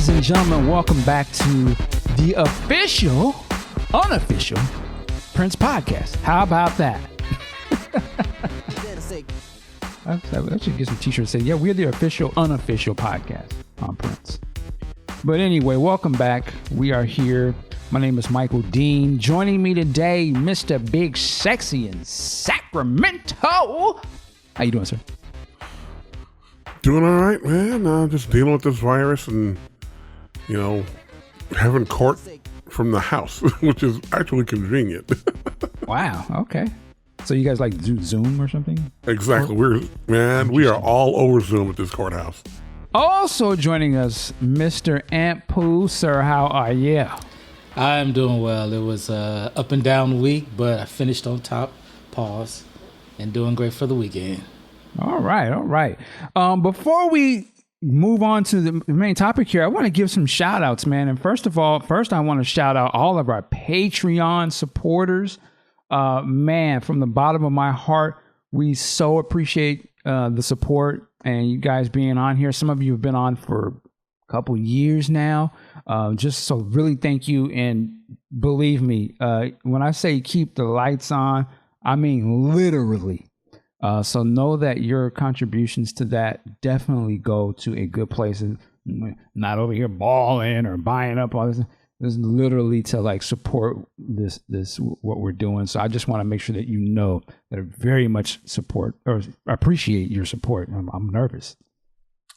Ladies and gentlemen, welcome back to the official, unofficial Prince podcast. How about that? I should get some t-shirts saying, yeah, we're the official, unofficial podcast on Prince. But anyway, welcome back. We are here. My name is Michael Dean. Joining me today, Mr. Big Sexy in Sacramento. How you doing, sir? Doing all right, man. Just dealing with this virus and, having court from the house, which is actually convenient. Wow. Okay. So you guys like do Zoom or something? Exactly. We are all over Zoom at this courthouse. Also joining us, Mr. Ant Pooh. Sir, how are you? I'm doing well. It was a up and down week, but I finished on top, pause, and doing great for the weekend. All right. Before we move on to the main topic here, I want to give some shout outs, man. And first I want to shout out all of our Patreon supporters. Man, from the bottom of my heart, we so appreciate the support and you guys being on here. Some of you have been on for a couple years now. Just so really thank you. And believe me, when I say keep the lights on, I mean literally. So know that your contributions to that definitely go to a good place, and not over here balling or buying up all this. This is literally to like support this what we're doing. So I just want to make sure that you know that I very much support or appreciate your support. I'm nervous,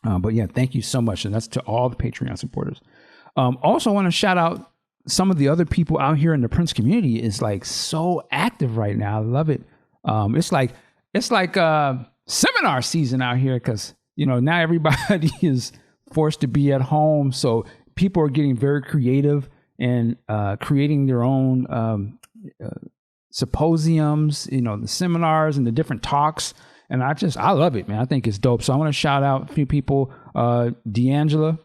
but yeah, thank you so much, and that's to all the Patreon supporters. Also, I want to shout out some of the other people out here in the Prince community. Is like so active right now. I love it. It's like seminar season out here because, now everybody is forced to be at home. So people are getting very creative and creating their own symposiums, the seminars and the different talks. And I love it, man. I think it's dope. So I want to shout out a few people. D'Angela,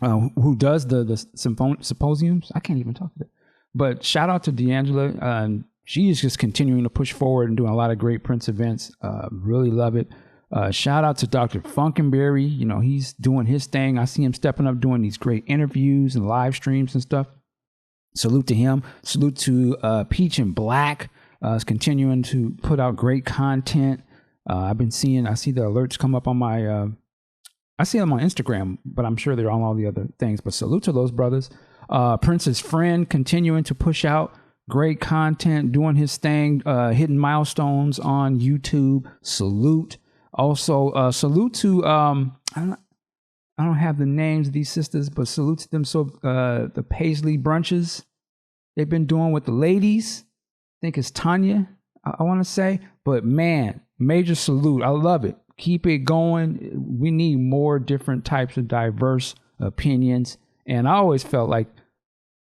who does the symposiums. I can't even talk to that. But shout out to D'Angela. She is just continuing to push forward and doing a lot of great Prince events. Really love it. Shout out to Dr. Funkenberry. He's doing his thing. I see him stepping up, doing these great interviews and live streams and stuff. Salute to him. Salute to Peach and Black. Is continuing to put out great content. I see the alerts come up on my, I see them on Instagram, but I'm sure they're on all the other things. But salute to those brothers. Prince's Friend continuing to push out great content, doing his thing, hitting milestones on YouTube. Salute. Also, salute to I don't have the names of these sisters, but salute to them. So the Paisley brunches they've been doing with the ladies. I think it's Tanya, I want to say. But man, major salute. I love it. Keep it going. We need more different types of diverse opinions. And I always felt like,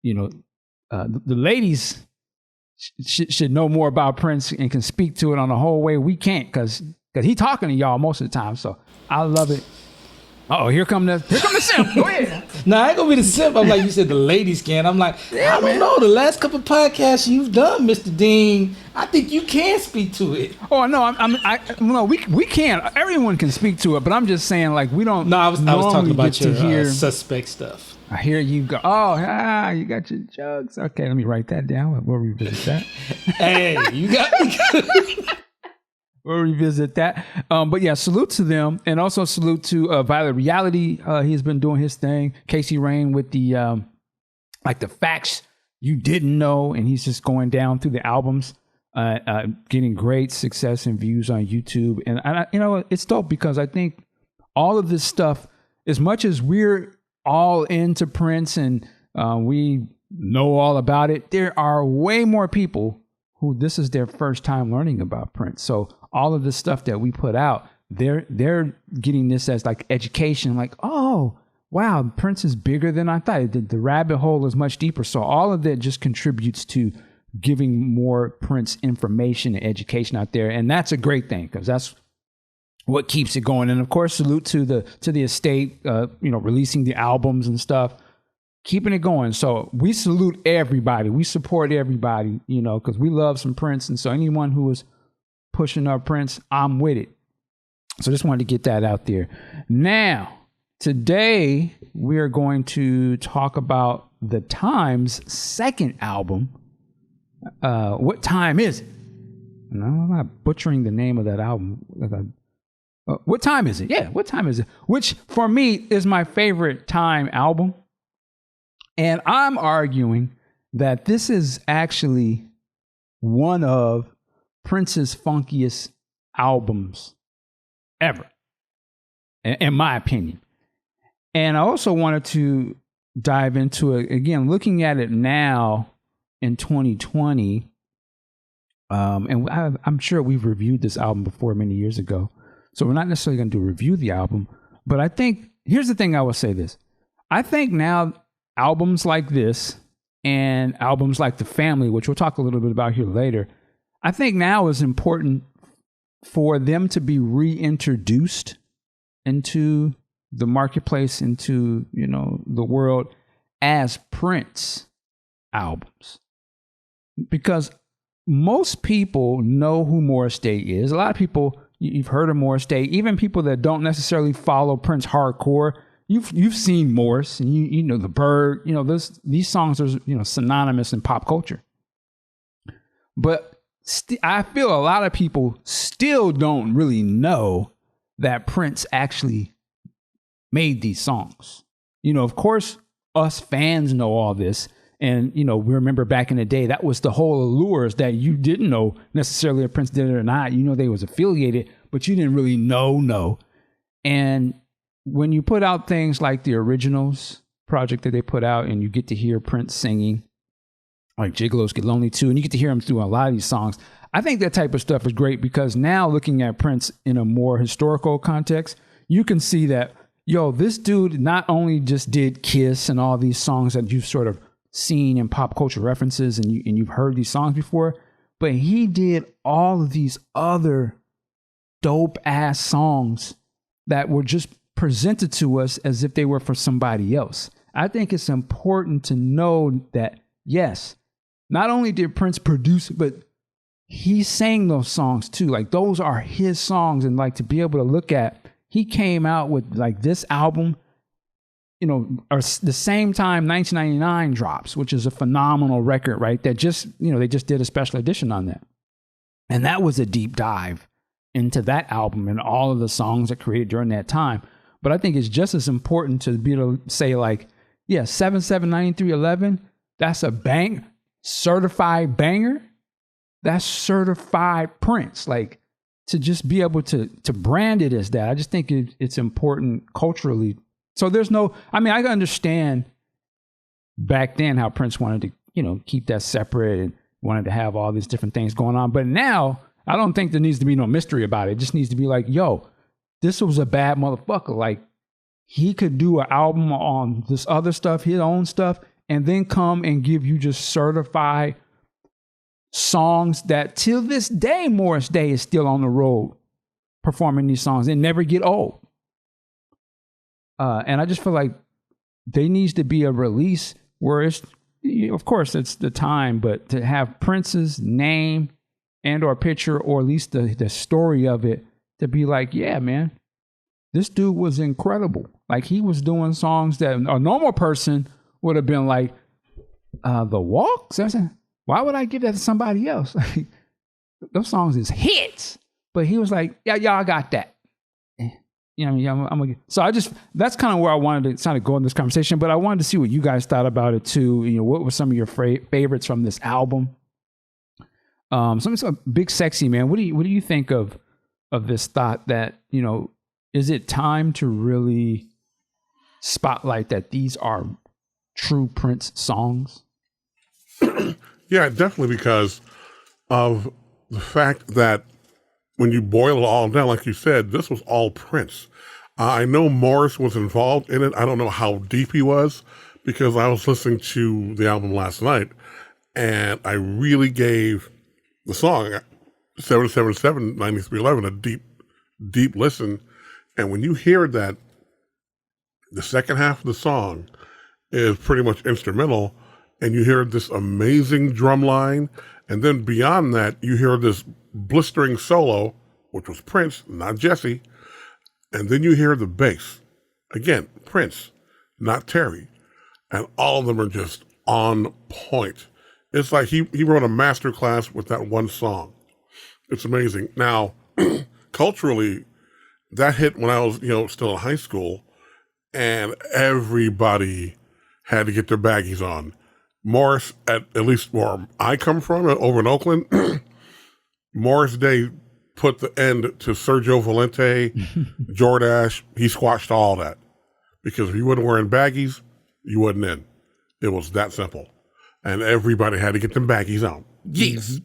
the ladies should know more about Prince and can speak to it on a whole way. We can't because he's talking to y'all most of the time. So I love it. Uh-oh, here come the simp. Go ahead. No, I ain't gonna be the simp. I'm like, you said the ladies can. I'm like, I don't know. The last couple podcasts you've done, Mr. Dean, I think you can speak to it. Oh no, we can. Everyone can speak to it, but I'm just saying like we don't. No, I was talking about your suspect stuff. I hear you go. Oh, you got your jugs. Okay, let me write that down. We'll revisit that. Hey, you got me. We'll revisit that. But yeah, salute to them. And also salute to Violet Reality. He's been doing his thing. Casey Rain with the the facts you didn't know. And he's just going down through the albums, getting great success and views on YouTube. And it's dope because I think all of this stuff, as much as we're all into Prince and we know all about it, there are way more people who this is their first time learning about Prince. So all of the stuff that we put out, they're getting this as like education, like, oh, wow, Prince is bigger than I thought. The rabbit hole is much deeper. So all of that just contributes to giving more Prince information and education out there. And that's a great thing because that's what keeps it going. And of course, salute to the estate, releasing the albums and stuff, keeping it going. So we salute everybody. We support everybody, because we love some Prince. And so anyone who is pushing up Prince, I'm with it. So just wanted to get that out there. Now, Today, we are going to talk about The Time's second album. What Time Is It? No, I'm not butchering the name of that album. What Time Is It? Yeah, What Time Is It? Which, for me, is my favorite Time album. And I'm arguing that this is actually one of Prince's funkiest albums ever, in my opinion. And I also wanted to dive into it again, looking at it now in 2020. And I'm sure we've reviewed this album before many years ago. So we're not necessarily going to review the album. But I think, here's the thing, I will say this. I think now albums like this and albums like The Family, which we'll talk a little bit about here later, I think now is important for them to be reintroduced into the marketplace, into, the world as Prince albums. Because most people know who Morris Day is. A lot of people, you've heard of Morris Day. Even people that don't necessarily follow Prince hardcore, you've seen Morris, and you know The Bird. These songs are synonymous in pop culture. But I feel a lot of people still don't really know that Prince actually made these songs. Of course, us fans know all this. And, we remember back in the day, that was the whole allure, is that you didn't know necessarily if Prince did it or not. They was affiliated, but you didn't really know. And when you put out things like the Originals project that they put out, and you get to hear Prince singing, like Gigolos Get Lonely Too, and you get to hear him through a lot of these songs, I think that type of stuff is great, because now looking at Prince in a more historical context, you can see that, this dude not only just did Kiss and all these songs that you've sort of seen in pop culture references, and you've heard these songs before, but he did all of these other dope ass songs that were just presented to us as if they were for somebody else. I think it's important to know that, yes, not only did Prince produce, but he sang those songs too. Like, those are his songs. And like, to be able to look at, he came out with like this album, or the same time 1999 drops, which is a phenomenal record, right? That just, they just did a special edition on that. And that was a deep dive into that album and all of the songs that created during that time. But I think it's just as important to be able to say, like, yeah, 779311, that's a certified banger. That's certified Prince. Like, to just be able to brand it as that, I just think it's important culturally. So there's I can understand back then how Prince wanted to, keep that separate and wanted to have all these different things going on. But now I don't think there needs to be no mystery about it. It just needs to be like, this was a bad motherfucker. Like, he could do an album on this other stuff, his own stuff, and then come and give you just certified songs that till this day, Morris Day is still on the road performing these songs and never get old. And I just feel like there needs to be a release where it's, of course, it's the time, but to have Prince's name and or picture, or at least the story of it, to be like, yeah, man, this dude was incredible. Like, he was doing songs that a normal person would have been like, The Walk? Why would I give that to somebody else? Like, those songs is hits. But he was like, yeah, y'all got that. So that's kind of where I wanted to kind of go in this conversation, but I wanted to see what you guys thought about it too. What were some of your favorites from this album? Some Big Sexy, man. What do you think of this thought that, is it time to really spotlight that these are true Prince songs? Yeah, definitely, because of the fact that when you boil it all down, like you said, this was all Prince. I know Morris was involved in it. I don't know how deep he was, because I was listening to the album last night, and I really gave the song 777 9311 a deep listen. And when you hear that, the second half of the song is pretty much instrumental, and you hear this amazing drum line, and then beyond that, you hear this blistering solo, which was Prince, not Jesse, and then you hear the bass. Again, Prince, not Terry. And all of them are just on point. It's like he wrote a master class with that one song. It's amazing. Now, culturally, that hit when I was, still in high school, and everybody had to get their baggies on. Morris, at least where I come from, over in Oakland, Morris Day put the end to Sergio Valente, Jordache. He squashed all that. Because if you wasn't wearing baggies, you wasn't in. It was that simple. And everybody had to get them baggies on. Yes.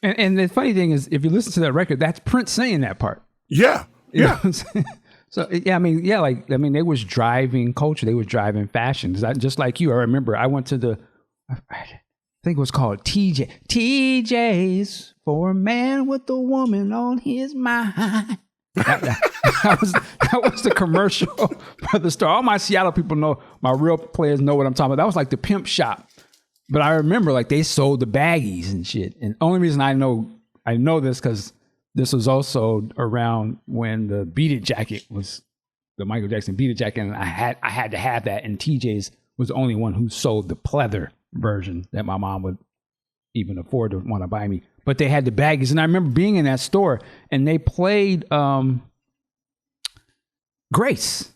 And the funny thing is, if you listen to that record, that's Prince saying that part. Yeah. You know what I'm saying? So, they was driving culture. They was driving fashion. Just like you, I remember I went to I think it was called TJ's for a man with a woman on his mind. That was the commercial for the store. All my Seattle people know, my real players know what I'm talking about. That was like the pimp shop. But I remember like they sold the baggies and shit. And the only reason I know this because this was also around when the Beat It jacket was the Michael Jackson Beat It jacket, and I had to have that. And TJ's was the only one who sold the pleather version that my mom would even afford to want to buy me. But they had the baggies, and I remember being in that store, and they played Grace.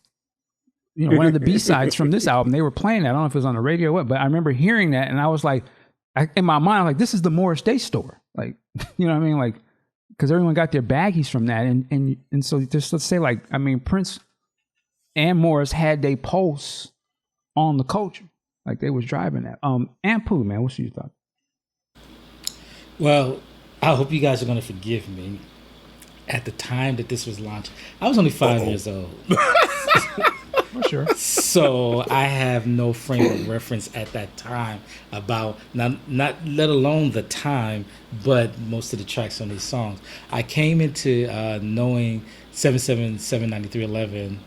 One of the B-sides from this album. They were playing that. I don't know if it was on the radio or what, but I remember hearing that, and I was like, in my mind, I'm like, this is the Morris Day store. Like, you know what I mean? Like, because everyone got their baggies from that. And so just let's say, like, I mean, Prince and Morris had their pulse on the culture. Like, they was driving that. And Pooh, man, what's your thought? Well, I hope you guys are going to forgive me. At the time that this was launched, I was only 5 years old. For sure. So I have no frame of reference at that time about not let alone the time, but most of the tracks on these songs. I came into knowing 7779311.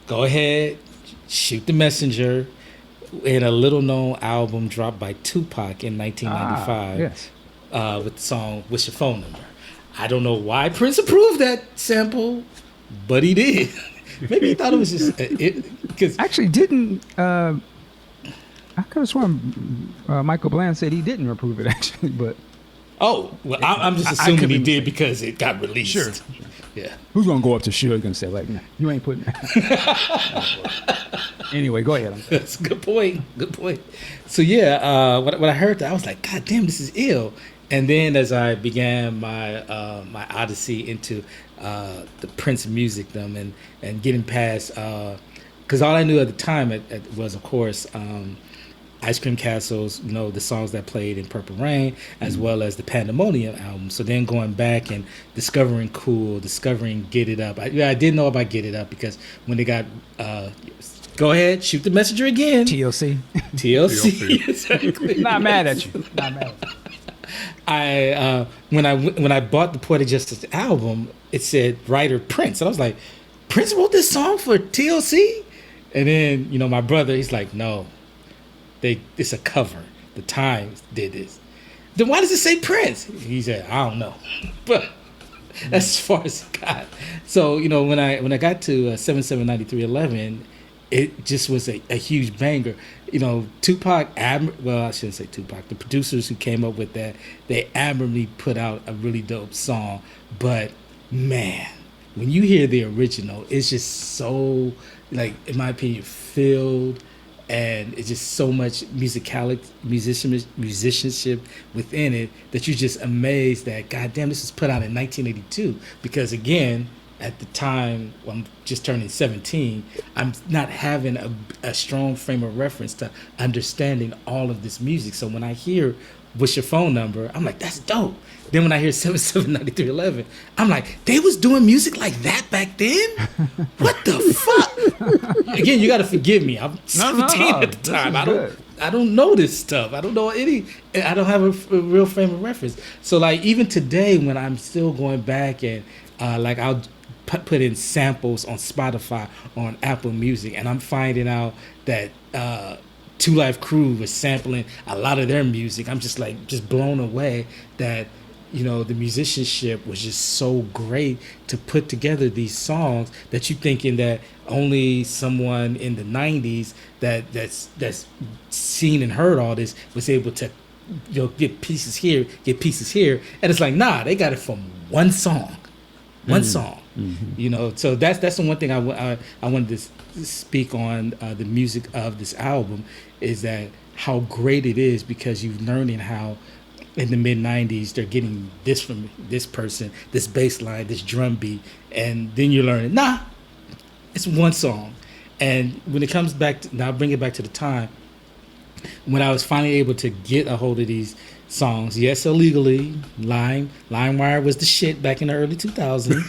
Go ahead, Shoot the Messenger, in a little known album dropped by Tupac in 1995. Yes. With the song "What's Your Phone Number." I don't know why Prince approved that sample, but he did. Maybe he thought it was just because actually didn't. I could have sworn Michael Bland said he didn't approve it actually, but I'm just assuming he did because it got released. Sure. Yeah. Who's gonna go up to Suge and say like, nah, you ain't putting that. Anyway, go ahead. That's a good point. So yeah, when I heard that, I was like, God damn, this is ill. And then as I began my my odyssey into the Prince musicdom and getting past, because all I knew at the time was, of course, Ice Cream Castles, the songs that played in Purple Rain, as well as the Pandemonium album. So then going back and discovering Cool, discovering Get It Up. I did know about Get It Up because when they got, go ahead, Shoot the Messenger again. TLC. Exactly. Not mad at you. Not mad at you. When I bought the Poetic Justice album, it said writer Prince, and I was like, Prince wrote this song for TLC? And then my brother, he's like, no, it's a cover. The Times did this. Then why does it say Prince? He said, I don't know, but that's as far as it got. So when I got to 779311, it just was a huge banger. Tupac, I shouldn't say Tupac, the producers who came up with that, they admirably put out a really dope song. But man, when you hear the original, it's just so, like, in my opinion, filled, and it's just so much musicianship within it that you're just amazed that, God damn, this was put out in 1982. Because again, at the time, I'm just turning 17, I'm not having a strong frame of reference to understanding all of this music. So when I hear What's Your Phone Number, I'm like, that's dope. Then when I hear 779311, I'm like, they was doing music like that back then? What the fuck? Again, you got to forgive me. I'm 17 at the time. I don't know this stuff. I don't have a real frame of reference. So like even today when I'm still going back and like I'll put in samples on Spotify, on Apple Music, and I'm finding out that Two Live Crew was sampling a lot of their music. I'm just blown away that the musicianship was just so great to put together these songs that you thinking that only someone in the 90s that's seen and heard all this was able to get pieces here, and it's like, nah, they got it from one song. So that's the one thing I wanted to speak on, the music of this album, is that how great it is, because you're learning how in the mid 90s they're getting this from this person, this bass line, this drum beat, and then you're learning, nah, it's one song. And when it comes back to, now bring it back to the time when I was finally able to get a hold of these songs, yes, illegally. LimeWire was the shit back in the early 2000s.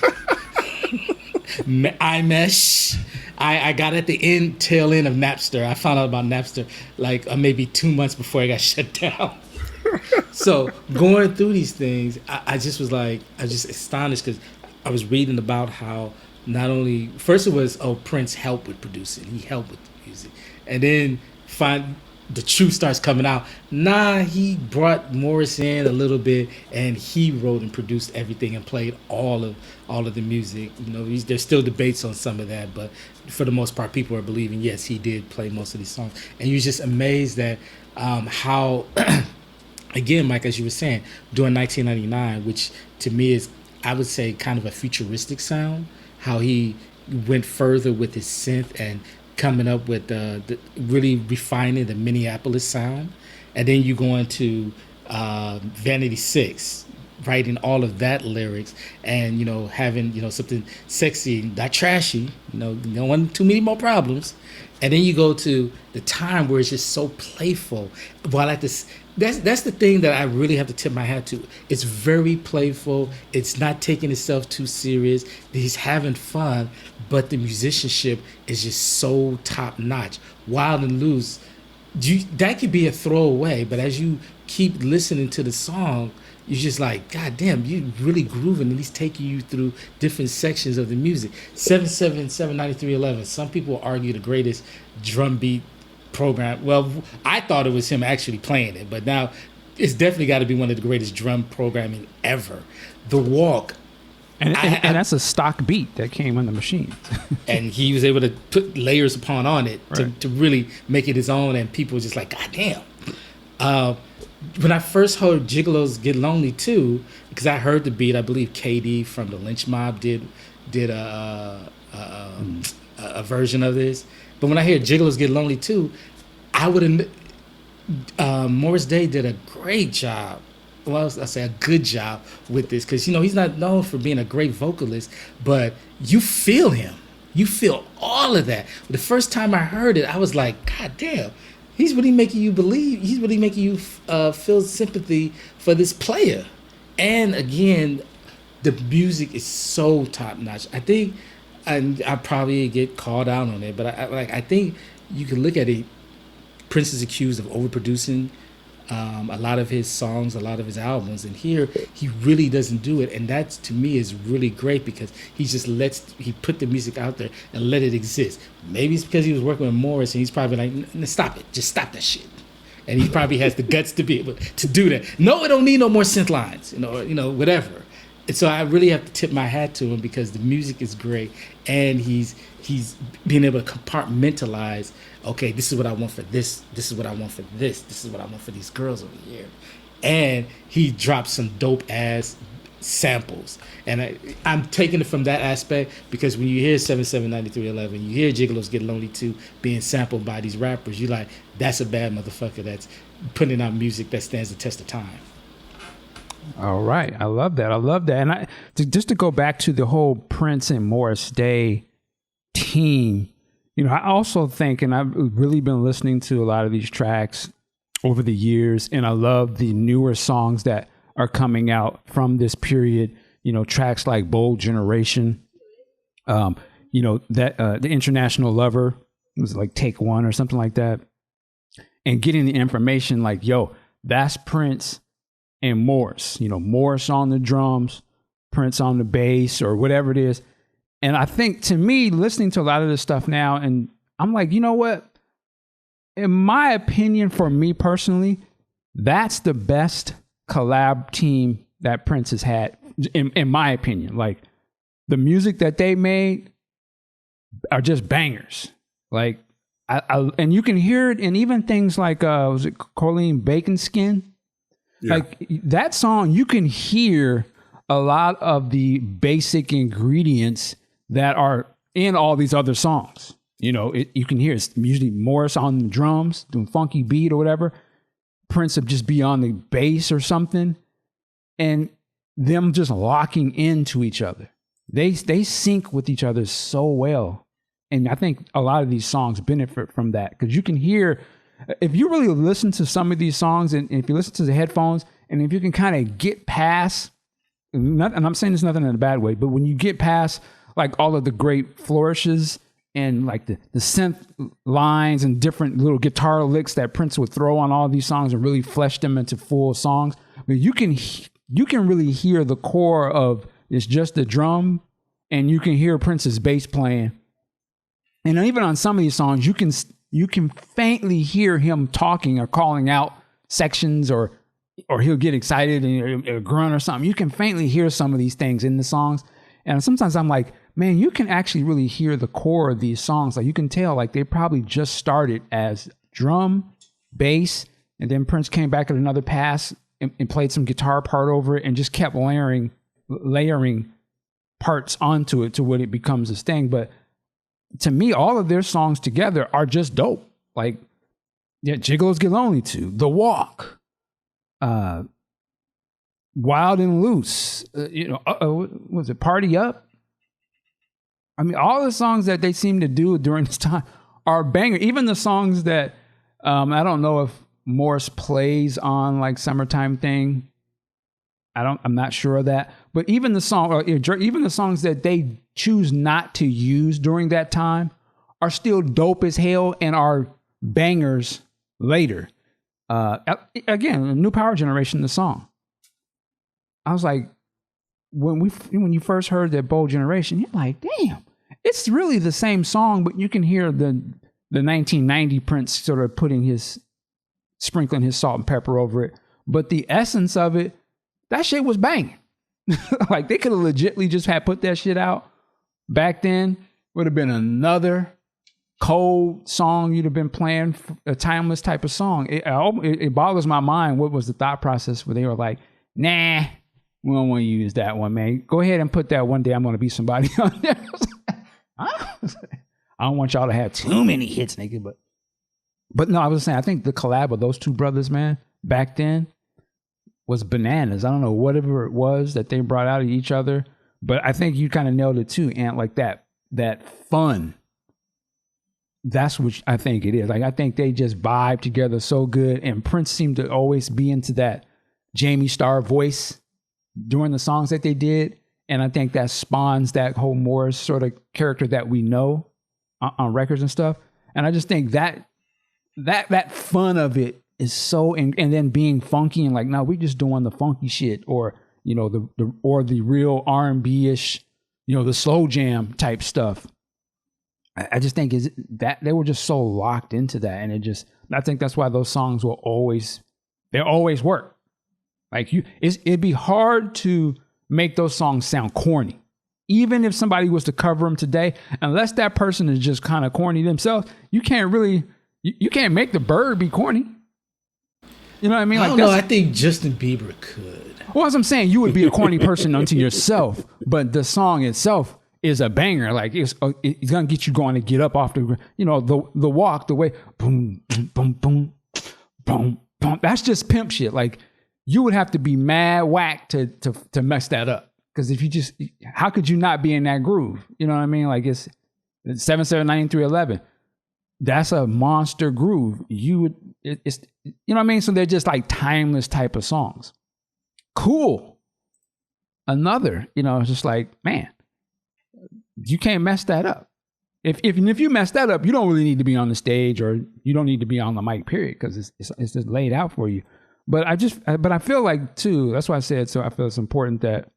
iMesh. I got at the tail end of Napster. I found out about Napster like maybe 2 months before I got shut down. So going through these things, I just was like, I was just astonished, because I was reading about how not only, first it was, Prince helped with producing, he helped with the music, and then the truth starts coming out. Nah, he brought Morris in a little bit, and he wrote and produced everything and played all of the music. There's still debates on some of that, but for the most part, people are believing, yes, he did play most of these songs. And you're just amazed at how, again, Mike, as you were saying, during 1999, which to me is, I would say, kind of a futuristic sound, how he went further with his synth and coming up with really refining the Minneapolis sound. And then you go into Vanity 6, writing all of that lyrics, and having something sexy, not trashy, no one too many more problems. And then you go to the time where it's just so playful, while at this, that's the thing that I really have to tip my hat to. It's very playful. It's not taking itself too serious. He's having fun, but the musicianship is just so top notch. Wild and Loose, that could be a throwaway, but as you keep listening to the song, you're just like, God damn, you're really grooving, and he's taking you through different sections of the music. 777 9311. Some people argue the greatest drum beat program. Well, I thought it was him actually playing it, but now it's definitely got to be one of the greatest drum programming ever. The Walk. And that's a stock beat that came on the machine. And he was able to put layers on it, right, to really make it his own, and people were just like, God damn. When I first heard Gigolos Get Lonely Too, because I heard the beat, I believe KD from the Lynch Mob did a version of this. But when I hear Gigolos Get Lonely Too, I would have, Morris Day did a great job. Well, I say a good job with this, because he's not known for being a great vocalist, but you feel him. You feel all of that. The first time I heard it, I was like, God damn, he's really making you believe. He's really making you feel sympathy for this player. And again, the music is so top notch. I think, and I probably get called out on it, but I think you can look at it. Prince is accused of overproducing a lot of his songs, a lot of his albums, and here he really doesn't do it, and that to me is really great, because he put the music out there and let it exist. Maybe it's because he was working with Morris, and he's probably like, stop it, just stop that shit. And he probably has the guts to be able to do that. No, it don't need no more synth lines, whatever. And so I really have to tip my hat to him, because the music is great, and he's being able to compartmentalize. Okay, this is what I want for this. This is what I want for this. This is what I want for these girls over here. And he dropped some dope ass samples. And I'm taking it from that aspect, because when you hear 779311, you hear Gigolos Get Lonely Too being sampled by these rappers, you're like, that's a bad motherfucker that's putting out music that stands the test of time. All right. I love that. And just to go back to the whole Prince and Morris Day team, I also think, and I've really been listening to a lot of these tracks over the years, and I love the newer songs that are coming out from this period, tracks like Bold Generation, the International Lover, it was like Take One or something like that. And getting the information like, yo, that's Prince and Morris, Morris on the drums, Prince on the bass, or whatever it is. And I think, to me, listening to a lot of this stuff now, and I'm like, you know what? In my opinion, for me personally, that's the best collab team that Prince has had, in my opinion. Like, the music that they made are just bangers. Like, and you can hear it in even things like, was it Colleen Baconskin? Yeah. Like, that song, you can hear a lot of the basic ingredients that are in all these other songs. You know, you can hear it's usually Morris on the drums, doing funky beat or whatever. Prince would just be on the bass or something, and them just locking into each other. They sync with each other so well. And I think a lot of these songs benefit from that, because you can hear, if you really listen to some of these songs, and if you listen to the headphones, and if you can kind of get past, and I'm saying this nothing in a bad way, but when you get past like all of the great flourishes and like the synth lines and different little guitar licks that Prince would throw on all these songs and really flesh them into full songs, I mean, you can really hear the core of it's just the drum, and you can hear Prince's bass playing. And even on some of these songs, you can faintly hear him talking or calling out sections, or he'll get excited and a grunt or something. You can faintly hear some of these things in the songs. And sometimes I'm like, man, you can actually really hear the core of these songs. Like, you can tell, like, they probably just started as drum, bass, and then Prince came back at another pass and played some guitar part over it and just kept layering parts onto it to what it becomes this thing. But to me, all of their songs together are just dope. Like, yeah, Gigolos Get Lonely Too, The Walk, Wild and Loose, was it Party Up? I mean, all the songs that they seem to do during this time are banger. Even the songs that I don't know if Morris plays on, like Summertime Thing. I'm not sure of that. But even the songs that they choose not to use during that time are still dope as hell and are bangers later. Again, New Power Generation, the song. I was like, when you first heard that Bold Generation, you're like, damn, it's really the same song, but you can hear the 1990 Prince sort of sprinkling his salt and pepper over it. But the essence of it, that shit was banging. Like, they could have legitly just had put that shit out back then. Would have been another cold song you'd have been playing, a timeless type of song. It boggles my mind what was the thought process where they were like, nah, we don't want to use that one, man. Go ahead and put that One Day I'm Gonna Be Somebody on there. I don't want y'all to have too many hits, nigga. But no, I was saying, I think the collab of those two brothers, man, back then was bananas. I don't know whatever it was that they brought out of each other, but I think you kind of nailed it too, Ant. Like that fun. That's what I think it is. Like, I think they just vibe together so good, and Prince seemed to always be into that Jamie Starr voice during the songs that they did. And I think that spawns that whole Morris sort of character that we know on records and stuff. And I just think that fun of it is so, and then being funky and like, no, we just doing the funky shit, or, you know, the real R&B-ish, you know, the slow jam type stuff. I just think is that they were just so locked into that. And I think that's why those songs will always work. Like, it'd be hard to make those songs sound corny. Even if somebody was to cover them today, unless that person is just kind of corny themselves, you can't make the Bird be corny. You know what I mean? I don't know. I think Justin Bieber could. Well, as I'm saying, you would be a corny person unto yourself, but the song itself is a banger. Like, it's gonna get you going to get up off the, you know, the walk, the way, boom, boom, boom, boom, boom. That's just pimp shit. Like, you would have to be mad whack to mess that up. Because if you just, how could you not be in that groove? You know what I mean? Like, it's 7/7/93/11. That's a monster groove. It's you know what I mean? So they're just like timeless type of songs. Cool. Another, you know, it's just like, man, you can't mess that up. If you mess that up, you don't really need to be on the stage, or you don't need to be on the mic, period, because it's just laid out for you. But I feel like too, that's why I said, so I feel it's important that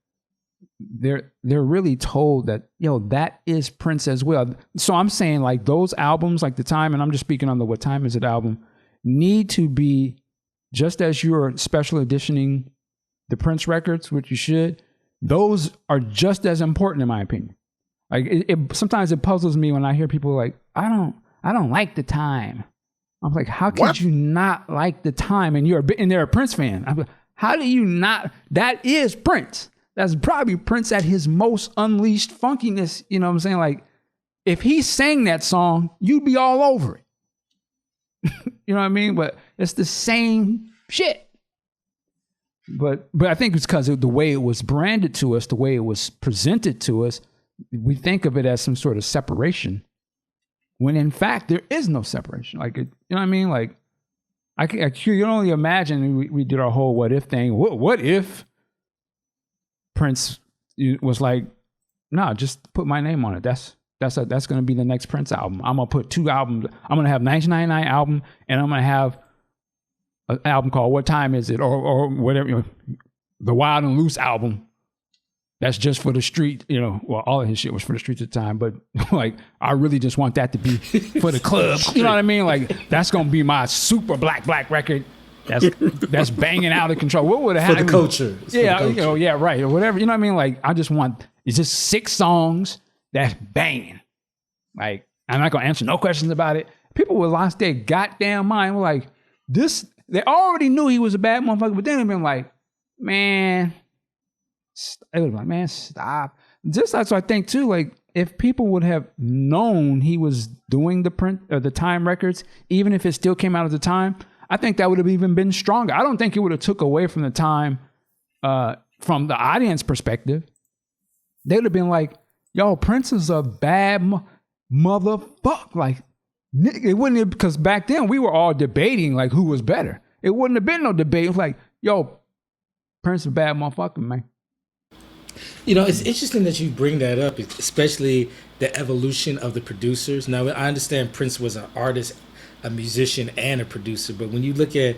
they're really told that, yo, that is Prince as well. So I'm saying, like, those albums, like The Time, and I'm just speaking on the What Time Is It album, need to be, just as you're special editioning the Prince records, which you should, those are just as important in my opinion. Like sometimes it puzzles me when I hear people like, I don't like The Time. I'm like, how could you not like The Time? And they're a Prince fan. I'm like, how do you not? That is Prince. That's probably Prince at his most unleashed funkiness. You know what I'm saying? Like, if he sang that song, you'd be all over it. You know what I mean? But it's the same shit. But I think it's because of the way it was branded to us, the way it was presented to us, we think of it as some sort of separation. When in fact, there is no separation. Like, you know what I mean? Like, I can only imagine we did our whole what if thing. What if Prince was like, no, just put my name on it. That's going to be the next Prince album. I'm going to put 2 albums. I'm going to have 1999 album, and I'm going to have an album called What Time Is It? Or whatever, you know, the Wild and Loose album. That's just for the street, you know. Well, all of his shit was for the streets at the time, but like, I really just want that to be for the club. You know what I mean? Like, that's gonna be my super black record. That's banging out of control. What would have happened for the culture? Yeah, you know, yeah, right, or whatever. You know what I mean? Like, I just want it's just 6 songs that's banging. Like, I'm not gonna answer no questions about it. People would lost their goddamn mind. We're like, this. They already knew he was a bad motherfucker, but then they've been like, man. It was like, man, stop. Just that's what I think too. Like, if people would have known he was doing the Time records, even if it still came out at the time, I think that would have even been stronger. I don't think it would have took away from the Time, from the audience perspective. They would have been like, yo, Prince is a bad motherfucker. Like, it wouldn't have, because back then we were all debating like who was better. It wouldn't have been no debate. It was like, yo, Prince is a bad motherfucker, man. You know, it's interesting that you bring that up, especially the evolution of the producers. Now, I understand Prince was an artist, a musician, and a producer, but when you look at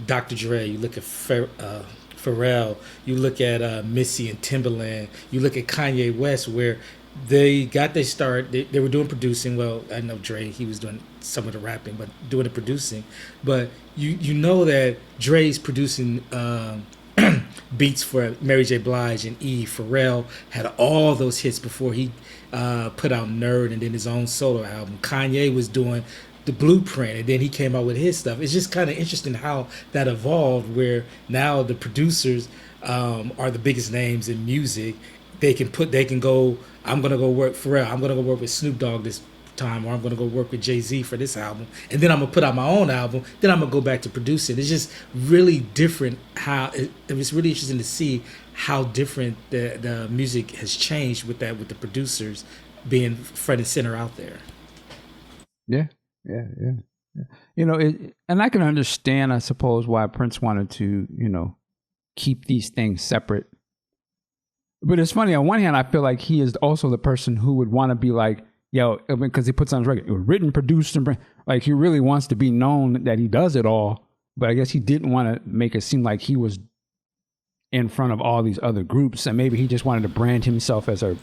Dr. Dre, you look at Pharrell, you look at Missy and Timbaland, you look at Kanye West, where they got their start. They were doing producing. Well, I know Dre, he was doing some of the rapping, but doing the producing. But you know that Dre's producing beats for Mary J. Blige and Eve. Pharrell had all those hits before he put out Nerd and then his own solo album. Kanye was doing the Blueprint, and then he came out with his stuff. It's just kind of interesting how that evolved, where now the producers are the biggest names in music. They can go, I'm going to go work Pharrell, I'm going to go work with Snoop Dogg this time, or I'm going to go work with Jay-Z for this album, and then I'm going to put out my own album, then I'm going to go back to producing. It's just really different how it was really interesting to see how different the music has changed with the producers being front and center out there. Yeah. You know, and I can understand, I suppose, why Prince wanted to, you know, keep these things separate. But it's funny, on one hand, I feel like he is also the person who would want to be like, yo, I mean, because he puts on his record, it was written, produced, and like, he really wants to be known that he does it all. But I guess he didn't want to make it seem like he was in front of all these other groups, and maybe he just wanted to brand himself as a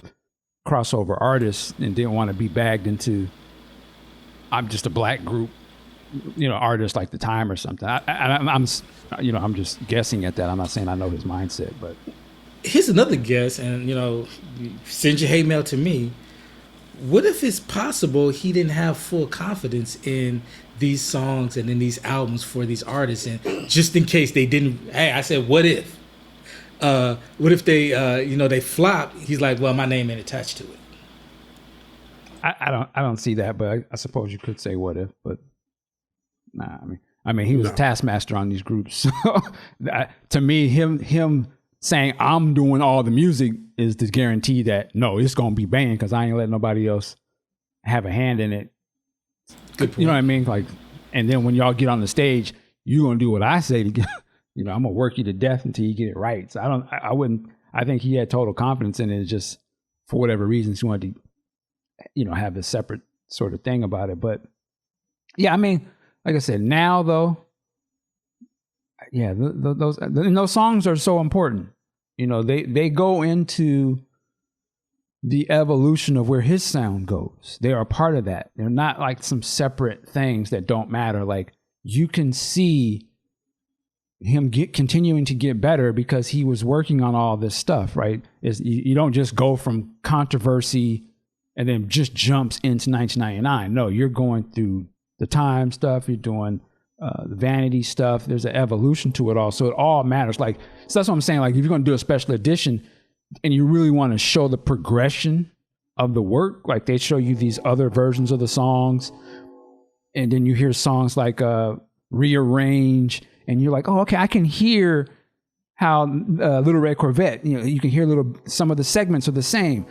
crossover artist and didn't want to be bagged into, I'm just a black group, you know, artist like The Time or something. I'm you know, I'm just guessing at that. I'm not saying I know his mindset, but here's another guess, and you know, send your hate mail to me. What if it's possible he didn't have full confidence in these songs and in these albums for these artists, and just in case they didn't, hey, I said, what if they, you know, they flop? He's like, well, my name ain't attached to it. I don't see that, but I suppose you could say what if, but nah. I mean, he was a taskmaster on these groups. So to me, him saying I'm doing all the music is the guarantee that no, it's gonna be banned because I ain't letting nobody else have a hand in it. Good point. You know what I mean? Like, and then when y'all get on the stage, you gonna do what I say to get. You know, I'm gonna work you to death until you get it right. So I wouldn't. I think he had total confidence in it. It's just for whatever reasons he wanted to, you know, have a separate sort of thing about it. But yeah, I mean, like I said, now though, yeah, those songs are so important. You know, they go into the evolution of where his sound goes. They are a part of that. They're not like some separate things that don't matter. Like, you can see him continuing to get better because he was working on all this stuff, right? You don't just go from controversy and then just jumps into 1999. No, you're going through the time stuff. You're doing the vanity stuff. There's an evolution to it all. So it all matters. Like, so that's what I'm saying. Like, if you're going to do a special edition and you really want to show the progression of the work, like they show you these other versions of the songs, and then you hear songs like Rearrange, and you're like, oh, okay, I can hear how Little Red Corvette, you can hear some of the segments are the same.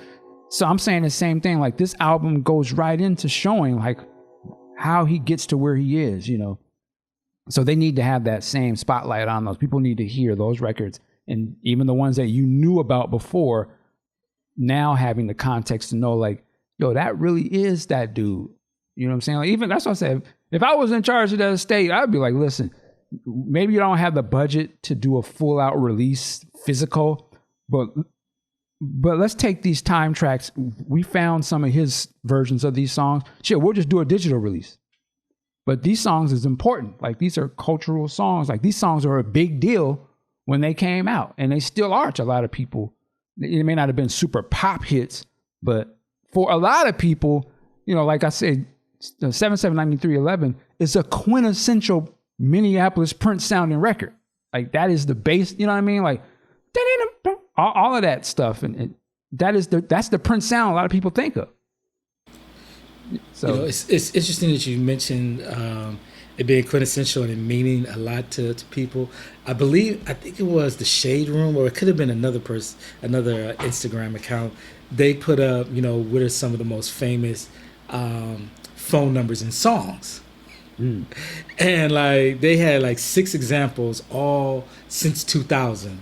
So I'm saying the same thing. Like, this album goes right into showing like how he gets to where he is, So they need to have that same spotlight on those. People need to hear those records. And even the ones that you knew about before, now having the context to know, like, yo, that really is that dude. You know what I'm saying? Like, even that's what I said. If I was in charge of that estate, I'd be like, listen, maybe you don't have the budget to do a full out release physical, but let's take these time tracks. We found some of his versions of these songs. Shit, we'll just do a digital release. But these songs is important. Like, these are cultural songs. Like, these songs are a big deal when they came out, and they still are to a lot of people. It may not have been super pop hits, but for a lot of people, like I said, 779311 is a quintessential Minneapolis Prince sounding record. Like, that is the base. You know what I mean? Like, all of that stuff, and that's the Prince sound a lot of people think of. So it's interesting that you mentioned it being quintessential and it meaning a lot to people. I think it was the Shade Room, or it could have been another Instagram account. They put up, what are some of the most famous phone numbers in songs. And like, they had like 6 examples, all since 2000.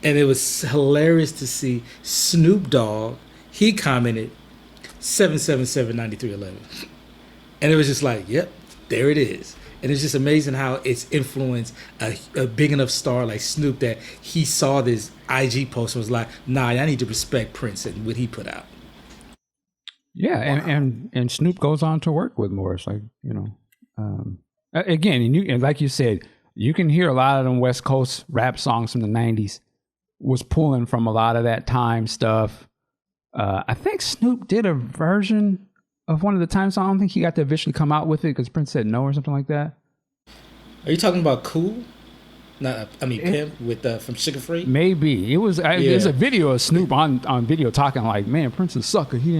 And it was hilarious to see Snoop Dogg. He commented 777-9311. And it was just like, yep, there it is. And it's just amazing how it's influenced a big enough star like Snoop that he saw this IG post and was like, nah, I need to respect Prince and what he put out. Yeah, wow. and Snoop goes on to work with Morris, like, again, and like you said, you can hear a lot of them West Coast rap songs from the 90s was pulling from a lot of that time stuff. I think Snoop did a version of one of the time songs. I don't think he got to officially come out with it because Prince said no or something like that. Are you talking about Cool? Pimp with from Sugar Free? Maybe. It was. There's a video of Snoop on video talking like, man, Prince is a sucker. He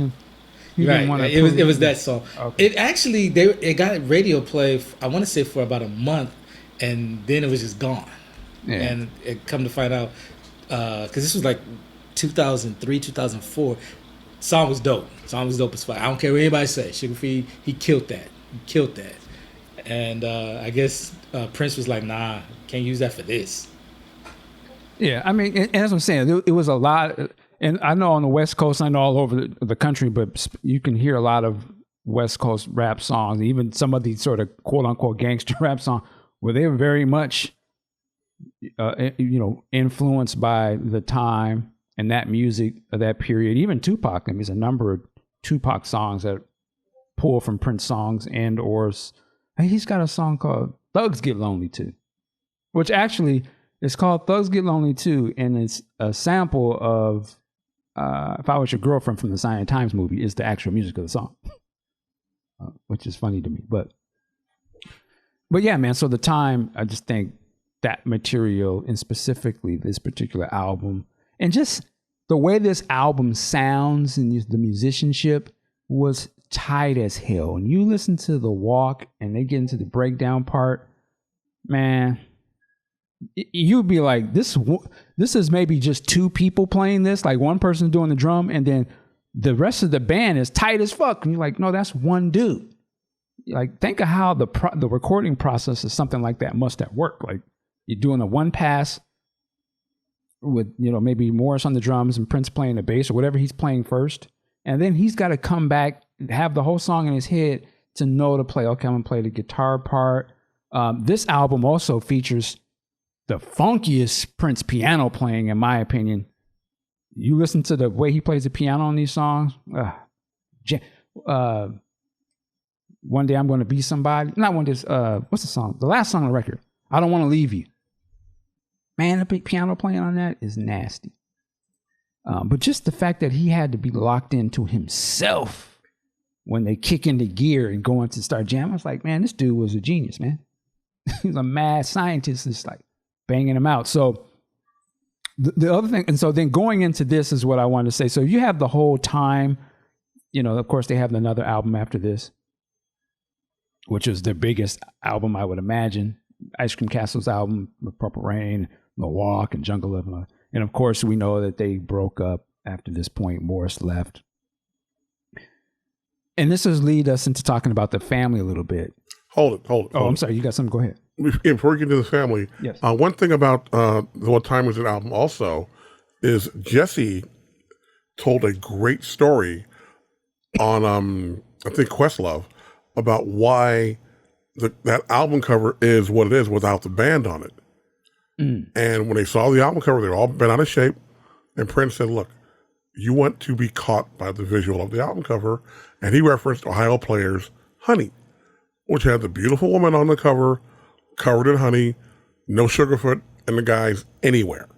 didn't want to. It was that song. Okay. It actually it got radio play. I want to say for about a month, and then it was just gone. Yeah. And it come to find out because this was like 2003, 2004. Song was dope as fuck. I don't care what anybody says. Sugar Free, he killed that. And I guess Prince was like, nah, can't use that for this. Yeah, I mean, and as I'm saying, it was a lot. And I know on the West Coast, I know all over the country, but you can hear a lot of West Coast rap songs, even some of these sort of quote unquote gangster rap songs, where they were very much, influenced by the time and that music of that period. Even Tupac, I mean, there's a number of Tupac songs that pull from Prince songs he's got a song called Thugs Get Lonely Too, which actually is called Thugs Get Lonely Too, and it's a sample of If I Was Your Girlfriend from the Sign of Times movie is the actual music of the song, which is funny to me. But yeah, man, so the time, I just think that material, and specifically this particular album, and just the way this album sounds and the musicianship was tight as hell. And you listen to The Walk and they get into the breakdown part, man, you'd be like, this is maybe just 2 people playing this, like one person doing the drum, and then the rest of the band is tight as fuck. And you're like, no, that's one dude. Like, think of how the recording process of something like that must have worked. Like, you're doing a one pass with, maybe Morris on the drums and Prince playing the bass or whatever he's playing first. And then he's got to come back, have the whole song in his head to know to play. Okay, I'm going to play the guitar part. This album also features the funkiest Prince piano playing, in my opinion. You listen to the way he plays the piano on these songs. One Day I'm Going to Be Somebody. Not one day. What's the song? The last song on the record. I Don't Want to Leave You. Man, the big piano playing on that is nasty. But just the fact that he had to be locked into himself when they kick into gear and go into start jamming, I was like, man, this dude was a genius, man. He was a mad scientist, just like banging him out. So the other thing, and so then going into this is what I wanted to say. So you have the whole time, you know, of course they have another album after this, which is their biggest album, I would imagine. Ice Cream Castle's album, Purple Rain, The Walk, and Jungle Love. And of course, we know that they broke up after this point. Morris left. And this has lead us into talking about the family a little bit. Hold it. I'm sorry. You got something? Go ahead. Before we get into the family, yes. One thing about the What Time Is It album also is Jesse told a great story on, I think, Questlove about why that album cover is what it is without the band on it. And when they saw the album cover, they were all bent out of shape. And Prince said, look, you want to be caught by the visual of the album cover. And he referenced Ohio Players' Honey, which had the beautiful woman on the cover, covered in honey, no Sugarfoot, and the guys anywhere.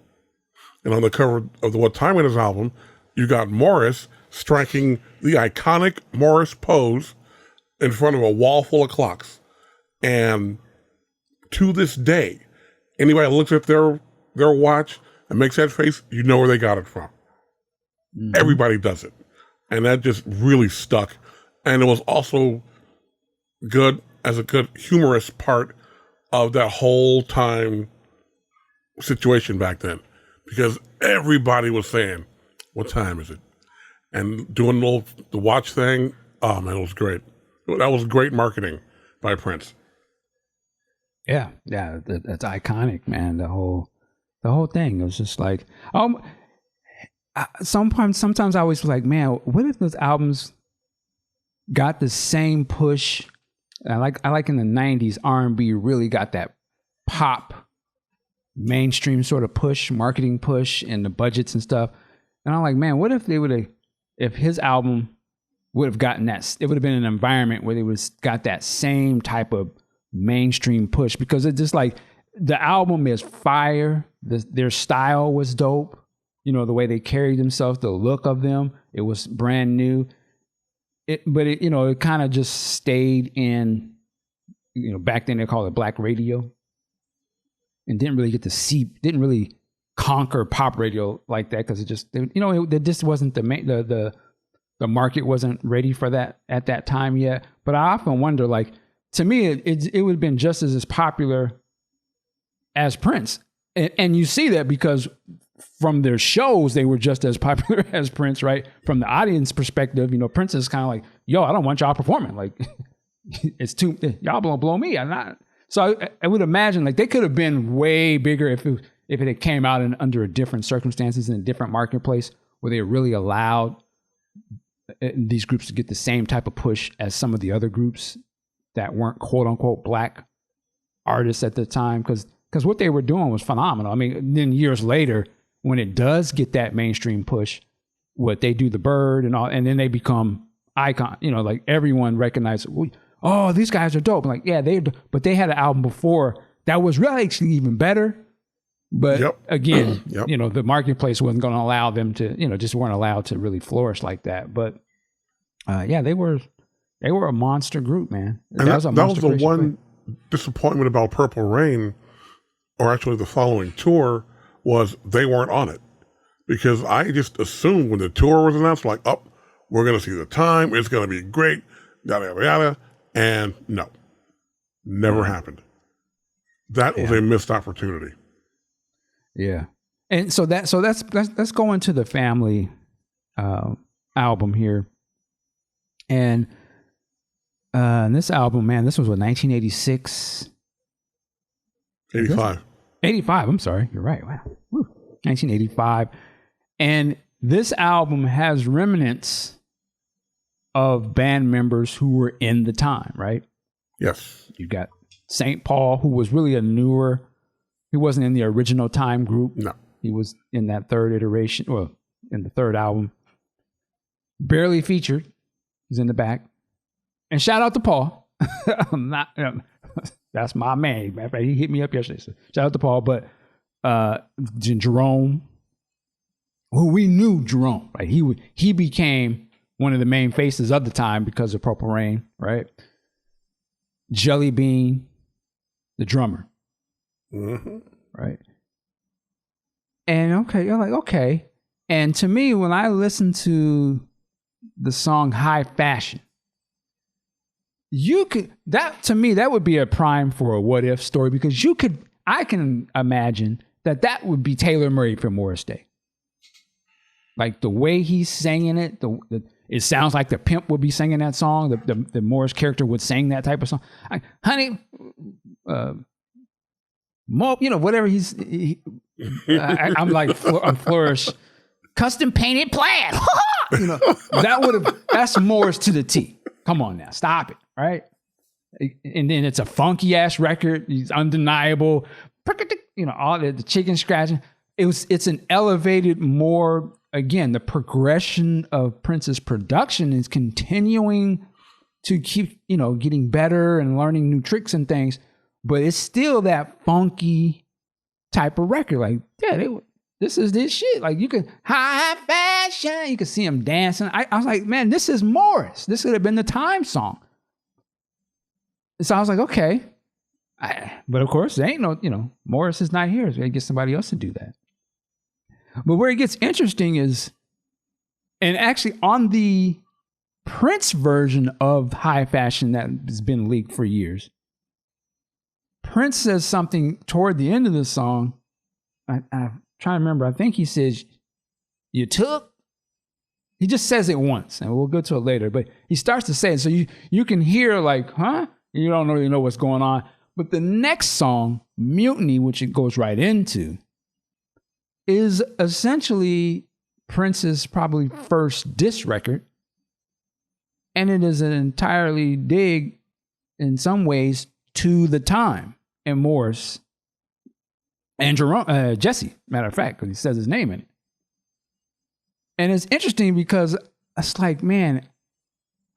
And on the cover of the What Time It Is album, you got Morris striking the iconic Morris pose in front of a wall full of clocks. And to this day, anybody looks at their watch and makes that face, you know where they got it from. Mm-hmm. Everybody does it. And that just really stuck. And it was also good as a good humorous part of that whole time situation back then. Because everybody was saying, what time is it? And doing the watch thing, oh man, it was great. That was great marketing by Prince. Yeah, that's iconic, man. The whole thing. It was just like, sometimes I always was like, man, what if those albums got the same push? I like in the 90s, R&B really got that pop, mainstream sort of push, marketing push, and the budgets and stuff. And I'm like, man, what if if his album would have gotten that? It would have been an environment where they got that same type of mainstream push, because it's just like the album is fire. Their style was dope. You know, the way they carried themselves, the look of them, it was brand new. But it kind of just stayed in, back then they called it black radio, and didn't really conquer pop radio like that, because it just wasn't the market wasn't ready for that at that time yet. But I often wonder, like, to me, it would have been just as popular as Prince. And you see that because from their shows, they were just as popular as Prince, right? From the audience perspective, Prince is kind of like, yo, I don't want y'all performing. Like, it's too, y'all blow me. I'm not. So I would imagine, like, they could have been way bigger if it had came out under a different circumstances in a different marketplace, where they really allowed these groups to get the same type of push as some of the other groups that weren't quote unquote black artists at the time, because what they were doing was phenomenal. I mean, then years later, when it does get that mainstream push, what they do, the Bird and all, and then they become icon. Like everyone recognizes, oh, these guys are dope. I'm like, yeah, but they had an album before that was really actually even better. But again, the marketplace wasn't going to allow them to, just weren't allowed to really flourish like that. But they were a monster group, man. And that was the one disappointment about Purple Rain, or actually the following tour, was they weren't on it. Because I just assumed when the tour was announced, like, oh, we're going to see the time, it's going to be great, yada, yada, yada. And no, never happened. That was a missed opportunity. Yeah. And so let's go into the family album here. And this album, man, this was what, 1986? 85. 85, I'm sorry. You're right. Wow. Woo. 1985. And this album has remnants of band members who were in the time, right? Yes. You got St. Paul, who was really he wasn't in the original Time group. No. He was in that third iteration, well, in the third album. Barely featured. He's in the back. And shout out to Paul. That's my man. He hit me up yesterday. So shout out to Paul. But Jerome, who we knew Jerome, right? He became one of the main faces of the time because of Purple Rain, right? Jelly Bean, the drummer, right? And okay, you're like, okay. And to me, when I listen to the song High Fashion, to me, that would be a prime for a what if story, because I can imagine that would be tailor-made for Morris Day. Like the way he's singing it, it sounds like the pimp would be singing that song. The Morris character would sing that type of song. Honey, whatever I'm Flourish, custom painted plaid. That's Morris to the T. Come on now, stop it, right? And then it's a funky ass record. He's undeniable. All the chicken scratching. It's an elevated more. Again, the progression of Prince's production is continuing to keep, getting better and learning new tricks and things, but it's still that funky type of record. Like, this is this shit. Like, you could high fashion. You could see him dancing. I was like, man, this is Morris. This could have been the Time song. So I was like, okay. But of course, there ain't no, Morris is not here. So we gotta get somebody else to do that. But where it gets interesting is, and actually on the Prince version of High Fashion that has been leaked for years, Prince says something toward the end of the song. I'm trying to remember. I think he says, "You took." He just says it once, and we'll go to it later. But he starts to say it, so you can hear like, huh? You don't really know what's going on. But the next song, Mutiny, which it goes right into, is essentially Prince's probably first diss record. And it is an entirely dig, in some ways, to the Time and Morris and Jerome, Jesse, matter of fact, because he says his name in it. And it's interesting because it's like, man,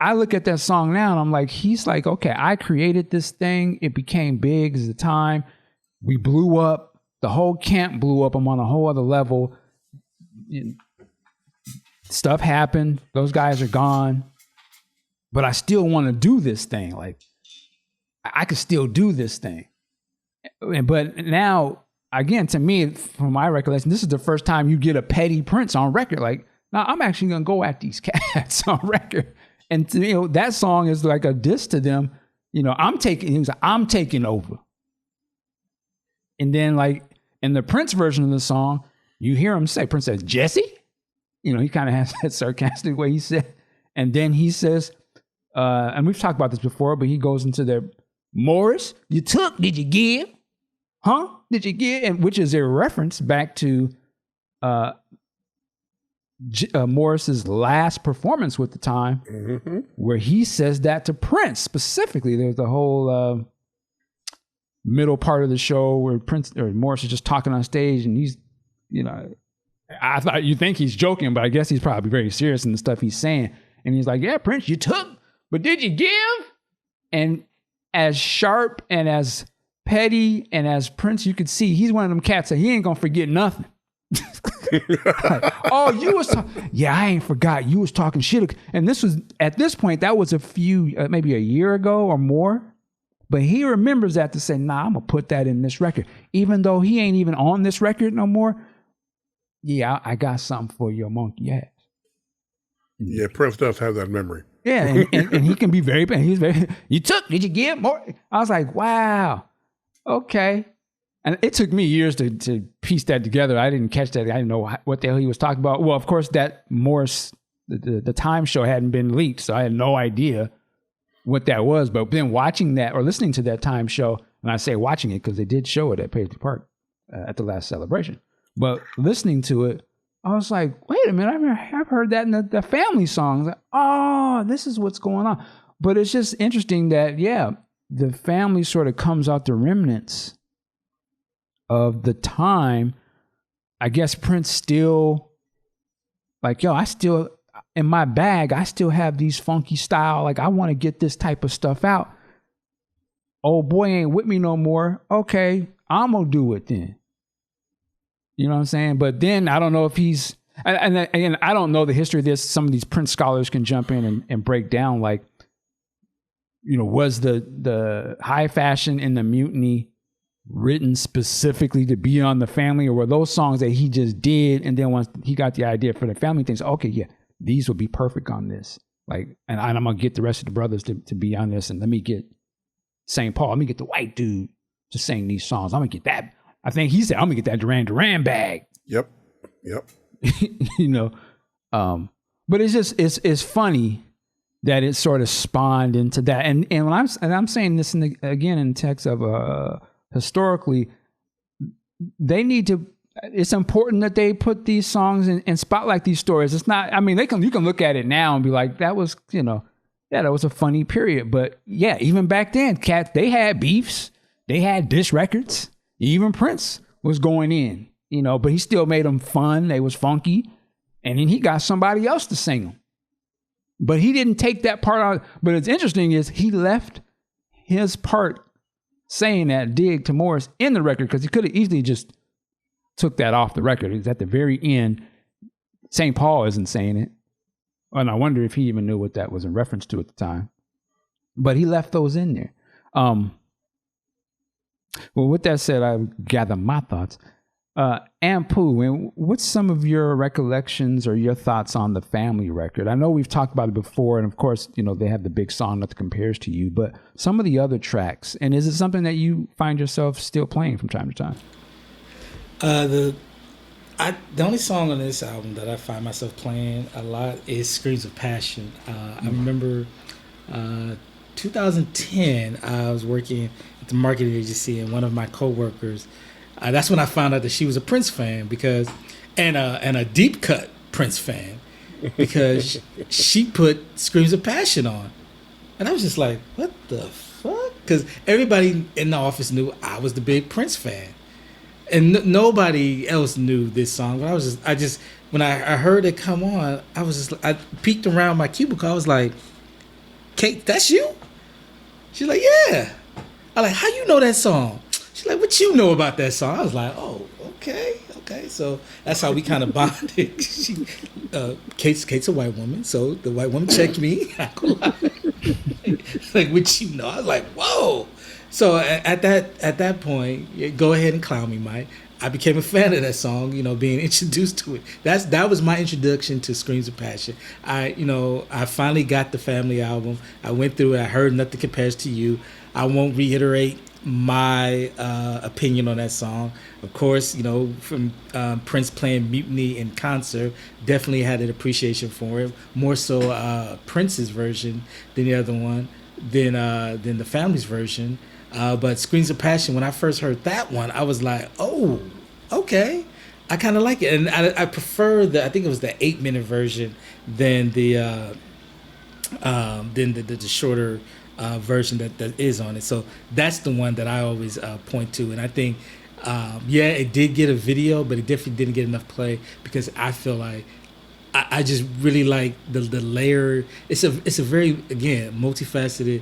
I look at that song now and I'm like, he's like, okay, I created this thing. It became big as the Time. We blew up. The whole camp blew up. I'm on a whole other level. Stuff happened. Those guys are gone. But I still want to do this thing. Like, I could still do this thing. But now, again, to me, from my recollection, this is the first time you get a petty Prince on record. Like, now I'm actually going to go at these cats on record. And, that song is like a diss to them. I'm taking over. And then, like, in the Prince version of the song, you hear him say, Prince says, Jesse? He kind of has that sarcastic way he said. And then he says, and we've talked about this before, but he goes into the Morris, you took, did you give? Huh? Did you give? And which is a reference back to Morris's last performance with the Time, where he says that to Prince specifically. There's the whole middle part of the show where Morris is just talking on stage, and he's, I thought you think he's joking, but I guess he's probably very serious in the stuff he's saying. And he's like, yeah, Prince, you took, but did you give? And as sharp and as petty and as Prince, you could see he's one of them cats that he ain't gonna forget nothing. Like, oh, you was yeah, I ain't forgot. You was talking shit. And this was, at this point, that was a few, maybe a year ago or more. But he remembers that to say, nah, I'm going to put that in this record. Even though he ain't even on this record no more. Yeah, I got something for your monkey ass. Yeah, Prince does have that memory. Yeah, and he can be you took, did you give more? I was like, wow, okay. And it took me years to piece that together. I didn't catch that. I didn't know what the hell he was talking about. Well, of course, that Morris, the Time show hadn't been leaked, so I had no idea what that was. But then watching that or listening to that Time show, and I say watching it because they did show it at Paisley Park at the last celebration. But listening to it, I was like, wait a minute, I've heard that in the family songs. Like, oh, this is what's going on. But it's just interesting that, yeah, the family sort of comes out the remnants of the Time. I guess Prince still, like, yo, I still, in my bag, I still have these funky style. Like, I want to get this type of stuff out. Old boy ain't with me no more. Okay, I'm going to do it then. You know what I'm saying? But then I don't know if he's, and again, I don't know the history of this. Some of these Prince scholars can jump in and break down, like, was the high fashion and the mutiny written specifically to be on the family, or were those songs that he just did, and then once he got the idea for the family things, okay, yeah, these would be perfect on this. Like, and I'm gonna get the rest of the brothers to be on this, and let me get St. Paul, let me get the white dude to sing these songs. I'm gonna get that. I think he said, I'm gonna get that Duran Duran bag. Yep. But it's just it's funny that it sort of spawned into that. And when I'm saying this again in text of historically, they need to. It's important that they put these songs and spotlight these stories. It's not. I mean, you can look at it now and be like, that was that was a funny period. But yeah, even back then, cats, they had beefs, they had diss records. Even Prince was going in, but he still made them fun. They was funky, and then he got somebody else to sing them. But he didn't take that part out. But it's interesting is he left his part saying that dig to Morris in the record, because he could have easily just took that off the record. It's at the very end. St. Paul isn't saying it. And I wonder if he even knew what that was in reference to at the time. But he left those in there. Well, with that said, I gather my thoughts. Ampu, what's some of your recollections or your thoughts on the family record? I know we've talked about it before, and of course, they have the big song that compares to you, but some of the other tracks, and is it something that you find yourself still playing from time to time? The only song on this album that I find myself playing a lot is Screams of Passion. I remember 2010, I was working at the marketing agency, and one of my coworkers, that's when I found out that she was a Prince fan, and a deep cut Prince fan, because she put Screams of Passion on. And I was just like, what the fuck? Because everybody in the office knew I was the big Prince fan. And nobody else knew this song. But I just when I heard it come on, I peeked around my cubicle. I was like, Kate, that's you? She's like, yeah. I'm like, how you know that song? She's like, what you know about that song? I was like, oh, okay. So that's how we kind of bonded. Kate's a white woman, so the white woman checked me. Like, what you know? I was like, whoa. So at that point, go ahead and clown me, Mike. I became a fan of that song, being introduced to it. That was my introduction to Screams of Passion. I finally got the family album. I went through it. I heard Nothing Compares to You. I won't reiterate my opinion on that song. Of course, from Prince playing Mutiny in concert, definitely had an appreciation for it. More so Prince's version than the other one, than the family's version. But Screams of Passion, when I first heard that one, I was like, oh, okay. I kind of like it. And I prefer I think it was the 8-minute version than the shorter version that is on it. So that's the one that I always point to. And I think, it did get a video, but it definitely didn't get enough play, because I feel like I just really like the layer. It's a very, again, multifaceted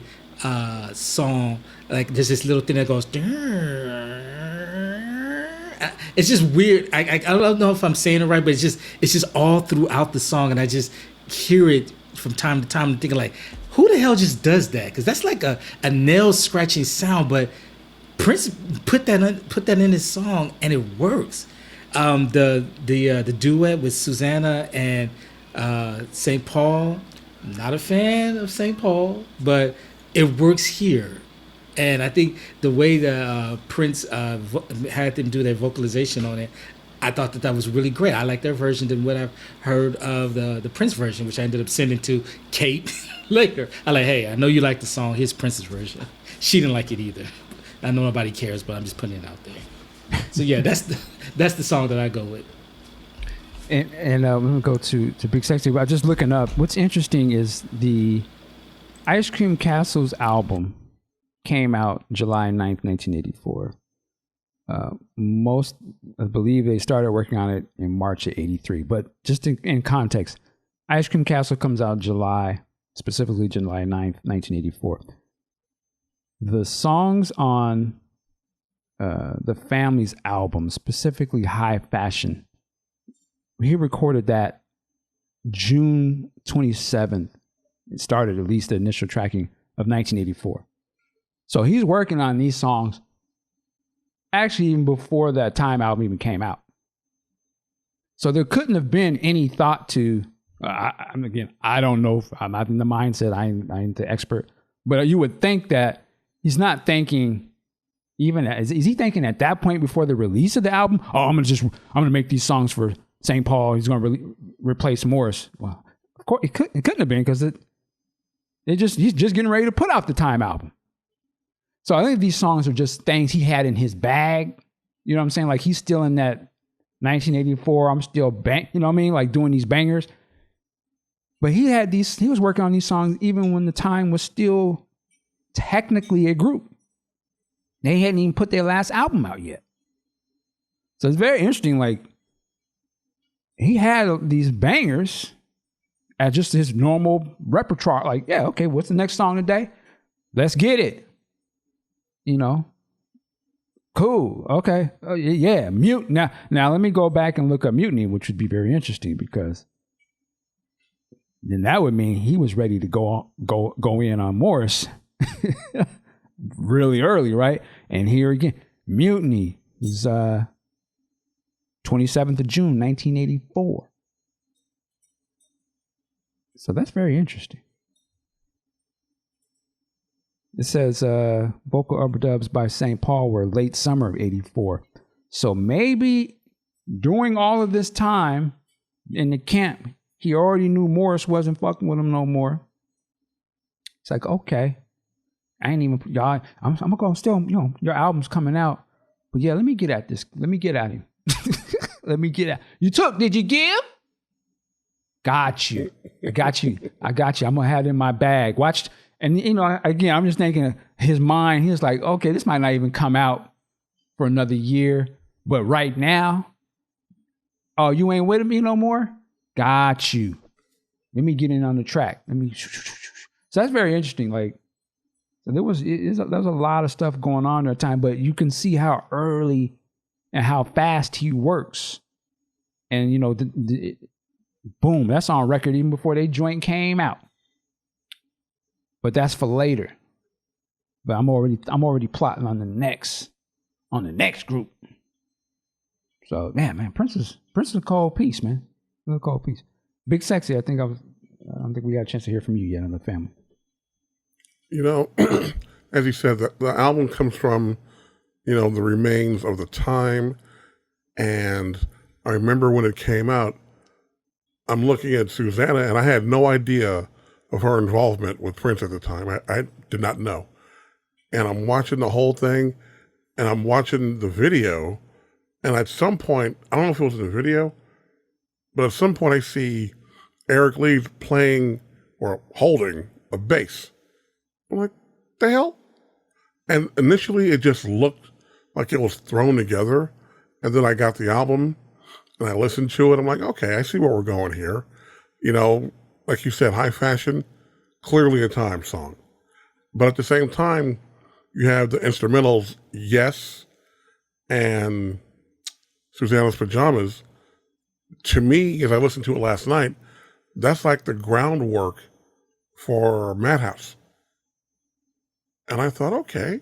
song. Like, there's this little thing that goes, it's just weird. I don't know if I'm saying it right, but it's just all throughout the song, and I just hear it from time to time and thinking, like, who the hell just does that? Because that's like a nail scratching sound, but Prince put that in his song, and it works. The duet with Susanna and St. Paul, not a fan of St. Paul, but it works here. And I think the way that Prince had them do their vocalization on it, I thought that was really great. I like their version than what I've heard of the Prince version, which I ended up sending to Kate later. I like, hey, I know you like the song. Here's Prince's version. She didn't like it either. I know nobody cares, but I'm just putting it out there. So yeah, that's the song that I go with. And we're gonna go to Big Sexy. I'm just looking up. What's interesting is the Ice Cream Castle's album came out July 9th, 1984. I believe they started working on it in March of 83. But just in context, Ice Cream Castle comes out specifically July 9th, 1984. The songs on the Family's album, specifically High Fashion. He recorded that June 27th. It started at least the initial tracking of 1984. So he's working on these songs actually even before that Time album even came out. So there couldn't have been any thought to, I don't know, I'm not in the mindset, I ain't the expert, but you would think that he's not thinking, even, is he thinking at that point before the release of the album, oh, I'm gonna make these songs for St. Paul, he's gonna replace Morris. Well, of course, it couldn't have been, because he's just getting ready to put out the Time album. So I think these songs are just things he had in his bag. You know what I'm saying? Like, he's still in that 1984, I'm still you know what I mean? Like, doing these bangers. But he was working on these songs even when the Time was still technically a group. They hadn't even put their last album out yet. So it's very interesting. Like, he had these bangers at just his normal repertoire. Like, yeah, okay, what's the next song today? Let's get it. You know? Cool. Okay. Oh, yeah. Now let me go back and look up Mutiny, which would be very interesting, because then that would mean he was ready to go in on Morris really early, right? And here again, Mutiny is 27th of June, 1984. So that's very interesting. It says vocal overdubs by St. Paul were late summer of 84. So maybe during all of this time in the camp, he already knew Morris wasn't fucking with him no more. It's like, okay, I ain't even, y'all, I'm gonna go still, you know, your album's coming out. But yeah, let me get at this. Let me get at him. Did you give? Got you. I got you. I'm gonna have it in my bag. Watch. And, you know, again, I'm just thinking his mind, he was like, okay, this might not even come out for another year. But right now, oh, you ain't with me no more? Got you. Let me get in on the track. So that's very interesting. Like, so there was a lot of stuff going on at the time, but you can see how early and how fast he works. And, you know, boom, that's on record even before they joint came out. But that's for later. But I'm already plotting on the next group. So man, Prince is a cold piece, man. A cold piece. Big Sexy, I don't think we got a chance to hear from you yet on the family. You know, as you said, the album comes from, you know, the remains of the Time. And I remember when it came out, I'm looking at Susanna, and I had no idea of her involvement with Prince at the time. I did not know. And I'm watching the whole thing, and I'm watching the video, and at some point, I don't know if it was in the video, but at some point I see Eric Lee playing or holding a bass. I'm like, the hell? And initially it just looked like it was thrown together, and then I got the album, and I listened to it. I'm like, okay, I see where we're going here. You know, like you said, High Fashion, clearly a Time song. But at the same time, you have the instrumentals, Yes, and Susanna's Pajamas. To me, as I listened to it last night, that's like the groundwork for Madhouse. And I thought, okay,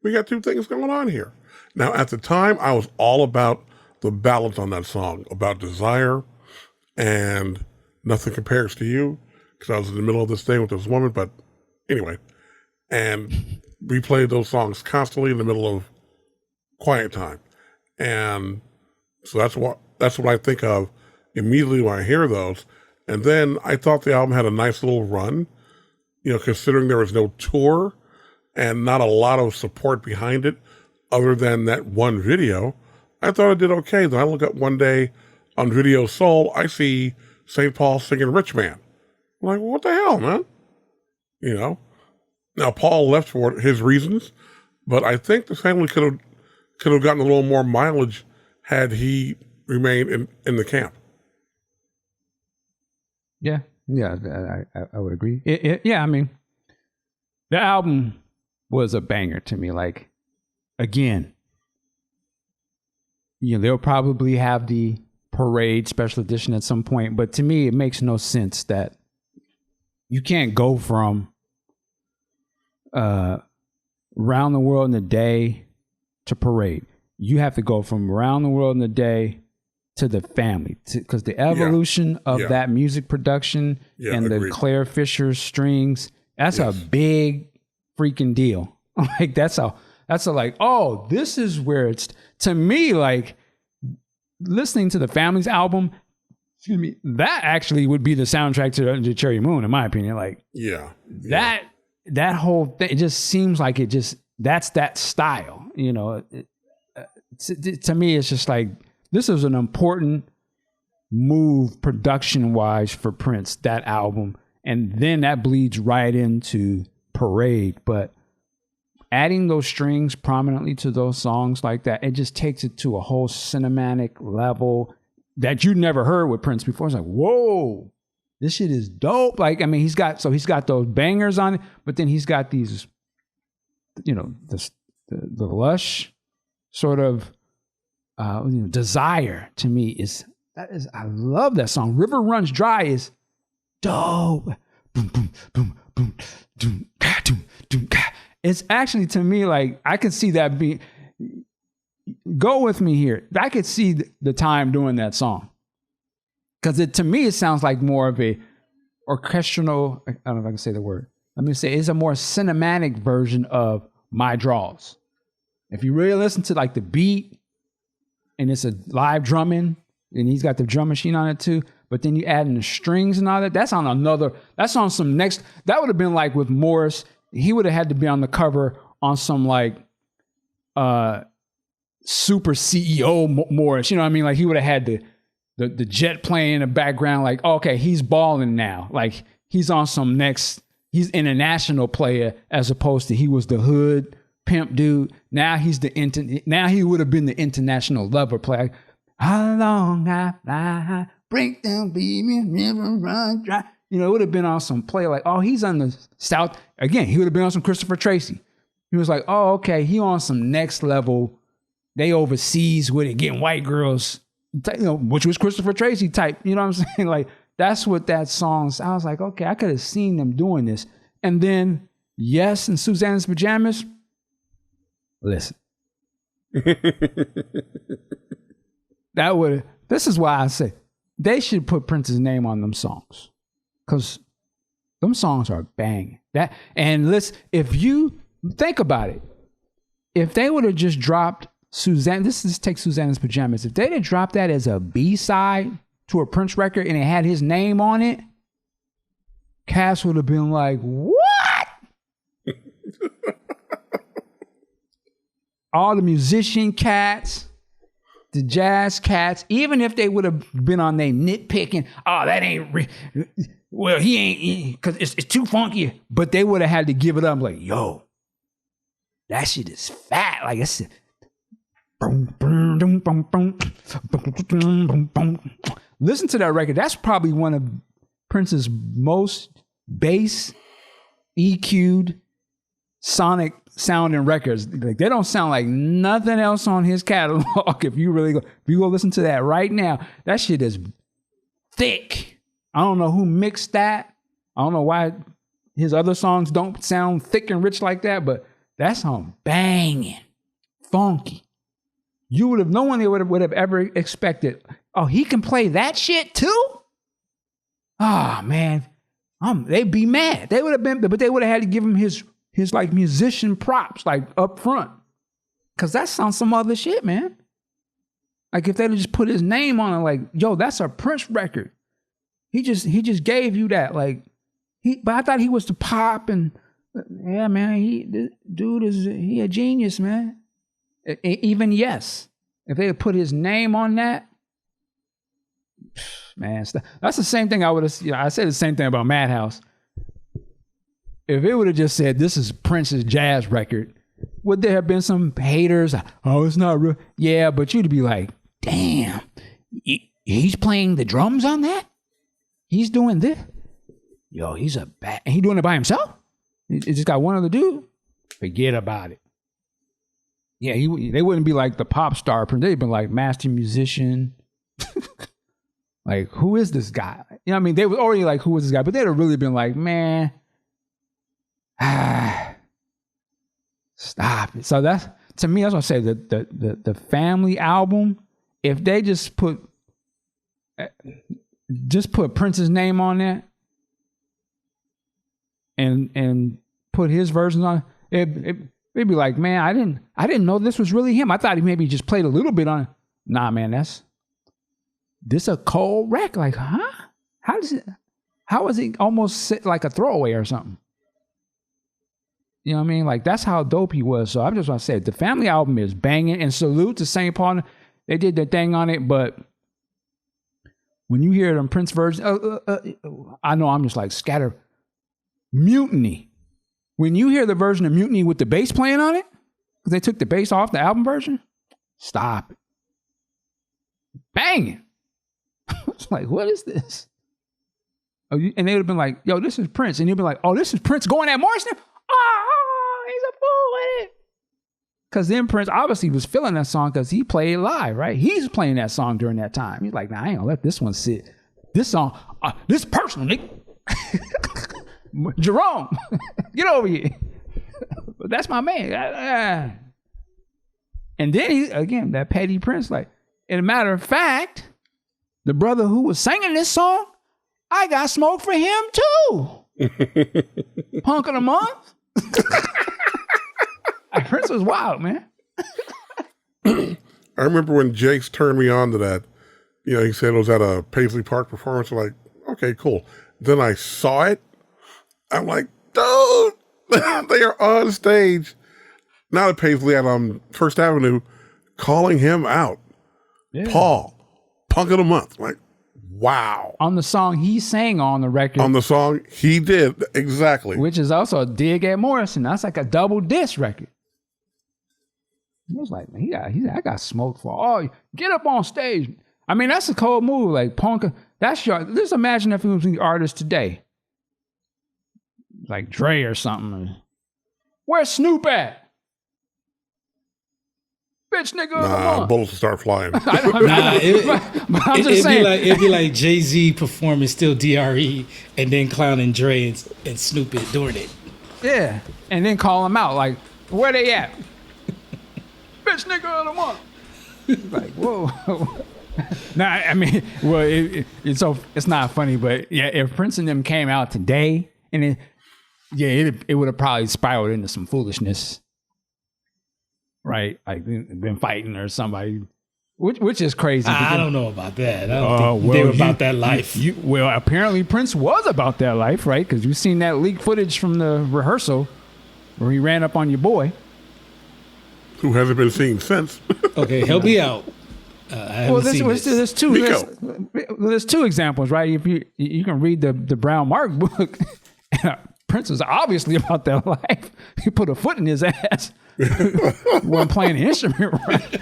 we got two things going on here. Now, at the time, I was all about the balance on that song, about desire and Nothing Compares to You, because I was in the middle of this thing with this woman. But anyway, and we played those songs constantly in the middle of quiet time. And so that's what I think of immediately when I hear those. And then I thought the album had a nice little run, you know, considering there was no tour and not a lot of support behind it other than that one video. I thought it did okay. Then I look up one day on Video Soul, I see St. Paul singing Rich Man. I'm like, what the hell, man? You know? Now, Paul left for his reasons, but I think the family could have gotten a little more mileage had he remained in the camp. Yeah, I would agree. Yeah, I mean, the album was a banger to me. Like, again, they'll probably have the parade special edition at some point. But to me, it makes no sense that you can't go from Around the World in a Day to Parade. You have to go from Around the World in a Day to The Family, because the evolution of that music production and agreed. the Claire Fisher strings, that's a big freaking deal. Like that's a like, oh, this is where it's, to me, like listening to The Family's album, excuse me, that actually would be the soundtrack to Cherry Moon, in my opinion. Like that whole thing, it just seems like that's that style, to me, it's just like, this is an important move production wise for Prince, that album. And then that bleeds right into Parade. But adding those strings prominently to those songs like that, it just takes it to a whole cinematic level that you never heard with Prince before. It's like, whoa, this shit is dope. Like, I mean, he's got those bangers on it, but then he's got these, the lush sort of desire. To me I love that song. River Runs Dry is dope. Boom, boom, boom, boom, doom, ka, doom, doom, ka. It's actually, to me, like, I could see that being, go with me here. I could see the time doing that song. Because to me, it sounds like more of a orchestral, I don't know if I can say the word. Let me say, it's a more cinematic version of My Draws. If you really listen to like the beat, and it's a live drumming, and he's got the drum machine on it too, but then you add in the strings and all that, that's on some next, that would have been like with Morris, he would have had to be on the cover on some like super CEO Morris, you know what I mean? Like he would have had the jet playing in the background, like, okay, he's balling now. Like he's on some next, he's international player, as opposed to he was the hood pimp dude. Now now he would have been the international lover player. How long I fly, break down, baby, never run dry. It would have been on some play like, oh, he's on the South. Again, he would have been on some Christopher Tracy. He was like, oh, okay, he on some next level. They overseas with it, getting white girls, which was Christopher Tracy type. You know what I'm saying? Like, that's what that song, I was like, okay, I could have seen them doing this. And then, yes, in Susanna's Pajamas, listen. This is why I say they should put Prince's name on them songs, because them songs are banging. And listen, if you think about it, if they would have just dropped take Susanna's Pajamas, if they'd have dropped that as a B-side to a Prince record and it had his name on it, Cass would have been like, what? All the musician cats, the jazz cats, even if they would have been on their nitpicking, oh, that ain't well, he ain't, because it's too funky. But they would have had to give it up, like, yo, that shit is fat. Like, it's listen to that record. That's probably one of Prince's most bass EQ'd sonic sounding records. Like, they don't sound like nothing else on his catalog. If you go listen to that right now, that shit is thick. I don't know who mixed that. I don't know why his other songs don't sound thick and rich like that, but that song banging, funky. You would have, no one would have ever expected, oh, he can play that shit too? Ah, man. They'd be mad. They would have been, but they would have had to give him his like musician props, like up front. Cause that sounds some other shit, man. Like if they'd just put his name on it, like, yo, that's a Prince record. He just gave you that. Like, but I thought he was the pop, and yeah, man, he a genius, man. Even yes, if they had put his name on that, man, that's the same thing I would have. I said the same thing about Madhouse. If it would have just said this is Prince's jazz record, would there have been some haters? Oh, it's not real. Yeah, but you'd be like, damn, he's playing the drums on that. He's doing this. Yo, he's a bad. And he doing it by himself. He just got one other dude. Forget about it. Yeah, they wouldn't be like the pop star. They'd been like master musician. Like, who is this guy? You know what I mean? They were already like, who is this guy? But they'd have really been like, man, stop it. So that's, to me, that's what I say, the family album, if they just put Prince's name on that and put his versions on it, it'd be like, man, I didn't know this was really him. I thought he maybe just played a little bit on it. Nah, man, this a cold wreck. Like, huh? How is it almost like a throwaway or something? You know what I mean? Like, that's how dope he was. So I just want to say, the family album is banging, and salute to St. Paul. They did their thing on it, but when you hear them Prince version, I know I'm just like scatter. Mutiny. When you hear the version of Mutiny with the bass playing on it, because they took the bass off the album version, stop it. Banging. It's like, what is this? And they would have been like, yo, this is Prince. And you'll be like, oh, this is Prince going at Morrison? Oh, he's a fool with it. Because then Prince obviously was feeling that song because he played live, right? He's playing that song during that time. He's like, nah, I ain't gonna let this one sit. This song, this personal, nigga. Jerome, get over here. That's my man. And then he, again, that petty Prince, like, as a matter of fact, the brother who was singing this song, I got smoke for him too. Punk of the month. Prince was wild, man. I remember when Jakes turned me on to that. You know, he said it was at a Paisley Park performance. I'm like, okay, cool. Then I saw it. I'm like, dude, they are on stage, not at Paisley, at First Avenue, calling him out. Yeah. Paul, Punk of the Month. Like, wow. On the song he sang on the record. On the song he did, exactly. Which is also a dig at Morrison. That's like a double diss record. He was like, man, I got smoked for all. Get up on stage. I mean, that's a cold move. Like, Punk, just imagine if he was the artist today. Like Dre or something. Where's Snoop at? Bitch, nigga. Bullets will start flying. It'd be like Jay-Z performing Still DRE and then clowning Dre and Snoop it doing it. Yeah. And then call him out. Like, where they at? Bitch, nigga of the month. Like, whoa. Nah, I mean, well, it's not funny, but yeah, if Prince and them came out today, and it would have probably spiraled into some foolishness. Right, like been fighting or somebody, which is crazy. I don't know about that. I don't think they were about that life. Well, apparently Prince was about that life, right? Because you've seen that leaked footage from the rehearsal where he ran up on your boy, who hasn't been seen since. Okay, help me out. There's two examples, right? If you can read the Brown Mark book, Prince was obviously about that life. He put a foot in his ass. Wasn't playing the instrument right.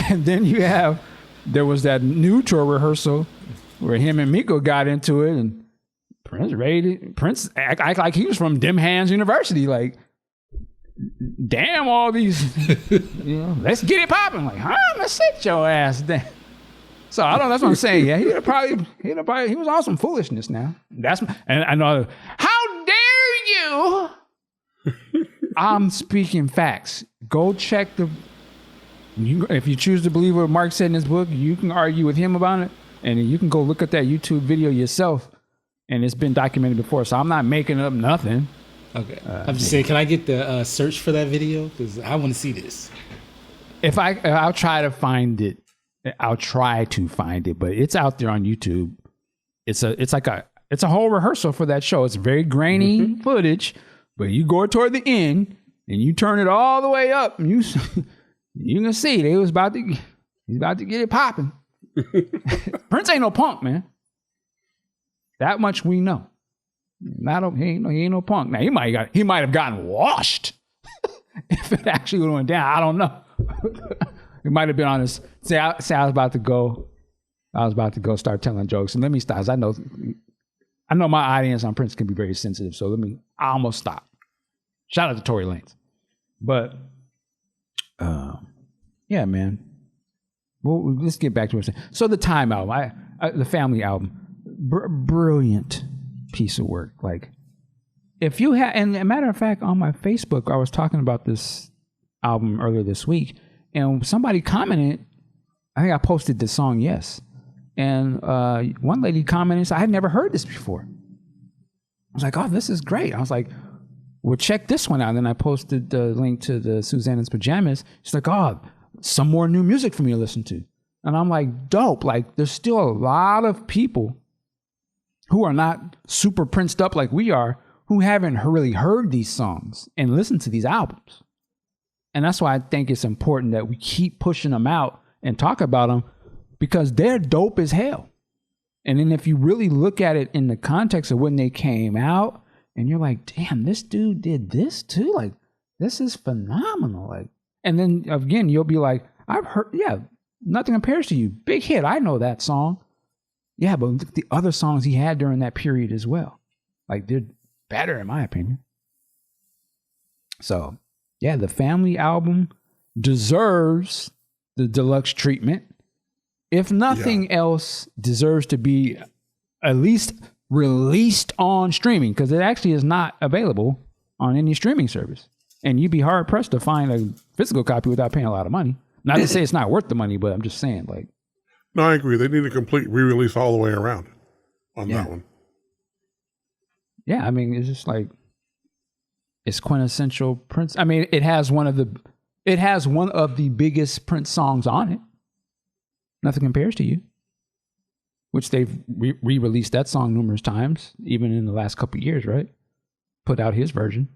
And then there was that new tour rehearsal where him and Miko got into it, and Prince act like he was from Dim Hands University, like, damn, all these, let's get it popping. Like, huh? Let's sit your ass down. So I don't know. That's what I'm saying. Yeah, he was on some foolishness now. And I know. How dare you? I'm speaking facts. Go check if you choose to believe what Mark said in his book, you can argue with him about it, and you can go look at that YouTube video yourself, and it's been documented before. So I'm not making up nothing. Okay. I'm just saying, can I get the search for that video? Because I want to see this. I'll try to find it. But it's out there on YouTube. It's a whole rehearsal for that show. It's very grainy footage, but you go toward the end and you turn it all the way up, and you can see he's about to get it popping. Prince ain't no punk, man. That much we know. He ain't no punk. Now he might have gotten washed if it actually went down. I don't know. It might have been on his. Say I was about to go. I was about to go start telling jokes, and let me stop. I know my audience on Prince can be very sensitive, so I almost stop. Shout out to Tory Lanez. But yeah, man. Well, let's get back to what I'm saying. So the Time album, the Family album, brilliant piece of work. Like, if you had, and a matter of fact, on my Facebook, I was talking about this album earlier this week, and somebody commented. I think I posted the song Yes, and one lady commented, said, "I had never heard this before." I was like, "Oh, this is great." I was like, "Well, check this one out." And then I posted the link to the Susanna's Pajamas. She's like, "Oh, some more new music for me to listen to." And I'm like, dope. Like, there's still a lot of people who are not super princed up like we are, who haven't really heard these songs and listened to these albums. And that's why I think it's important that we keep pushing them out and talk about them, because they're dope as hell. And then if you really look at it in the context of when they came out, and you're like, damn, this dude did this too? Like, this is phenomenal. Like, and then again, you'll be like, I've heard, yeah, Nothing Compares to You. Big hit. I know that song. Yeah, but the other songs he had during that period as well, like, they're better in my opinion. So yeah, the Family album deserves the deluxe treatment. If nothing else, deserves to be at least released on streaming, because it actually is not available on any streaming service. And you'd be hard pressed to find a physical copy without paying a lot of money. Not to say it's not worth the money, but I'm just saying, like. No, I agree. They need a complete re-release all the way around on that one. Yeah, I mean, it's just like, it's quintessential Prince. I mean, it has one of the biggest Prince songs on it. Nothing Compares to You, which they've re-released that song numerous times, even in the last couple of years, right? Put out his version.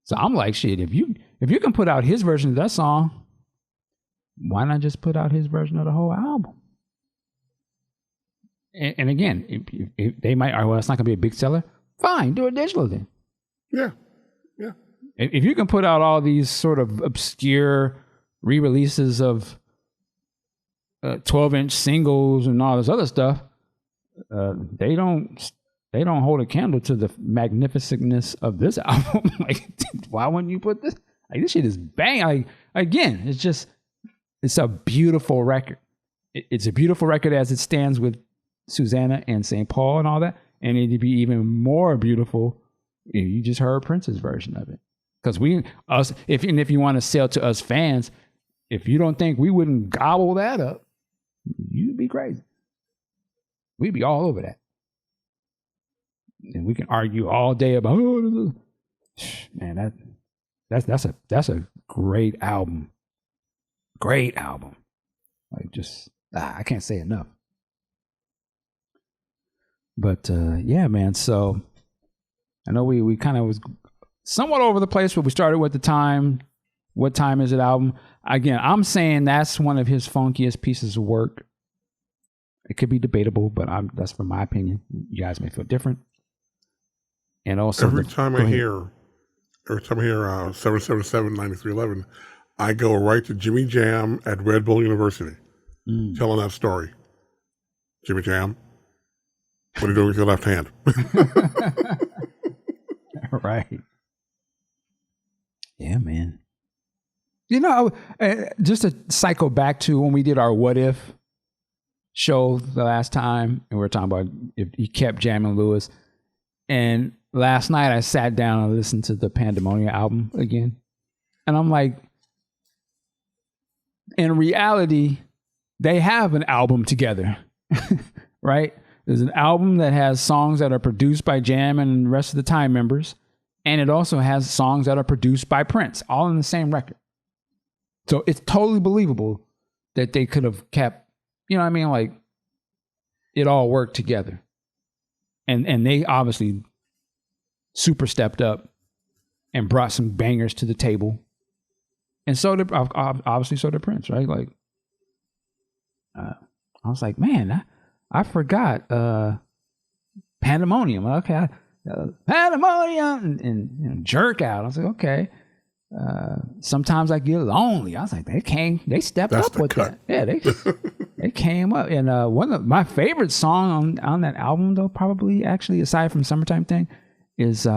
So I'm like, shit, if you can put out his version of that song, why not just put out his version of the whole album? And again, if they might, well, it's not going to be a big seller. Fine, do it digital then. Yeah. If you can put out all these sort of obscure re-releases of 12-inch singles and all this other stuff, they don't hold a candle to the magnificentness of this album. Like, why wouldn't you put this? Like, this shit is bang. Like, again, it's a beautiful record. It's a beautiful record as it stands with Susanna and St. Paul and all that. And it'd be even more beautiful if you just heard Prince's version of it. Because if you want to sell to us fans, if you don't think we wouldn't gobble that up, you'd be crazy. We'd be all over that. And we can argue all day about, man, that's a great album. Great album. Like, just, I can't say enough. But yeah, man. So I know we kind of was somewhat over the place, but we started with the Time. What Time Is It album? Again, I'm saying that's one of his funkiest pieces of work. It could be debatable, but that's from my opinion. You guys may feel different. And also, every time I hear 777-9311, I go right to Jimmy Jam at Red Bull University, telling that story. Jimmy Jam, what are you doing with your left hand? Right. Yeah, man. You know, just to cycle back to when we did our What If show the last time, and we were talking about if he kept jamming Lewis. And last night I sat down and listened to the Pandemonium album again. And I'm like, in reality, they have an album together, right? There's an album that has songs that are produced by Jam and the rest of the Time members. And it also has songs that are produced by Prince, all in the same record. So it's totally believable that they could have kept, you know what I mean? Like, it all worked together. And they obviously super stepped up and brought some bangers to the table. And so did, obviously, so did Prince, right? Like, I was like, man, I forgot Pandemonium. Okay, Pandemonium and you know, Jerk Out. I was like, okay. Sometimes I get lonely. I was like, they stepped up with that. Yeah, they came up. And one of my favorite song on that album, though, probably actually aside from Summertime Thing, is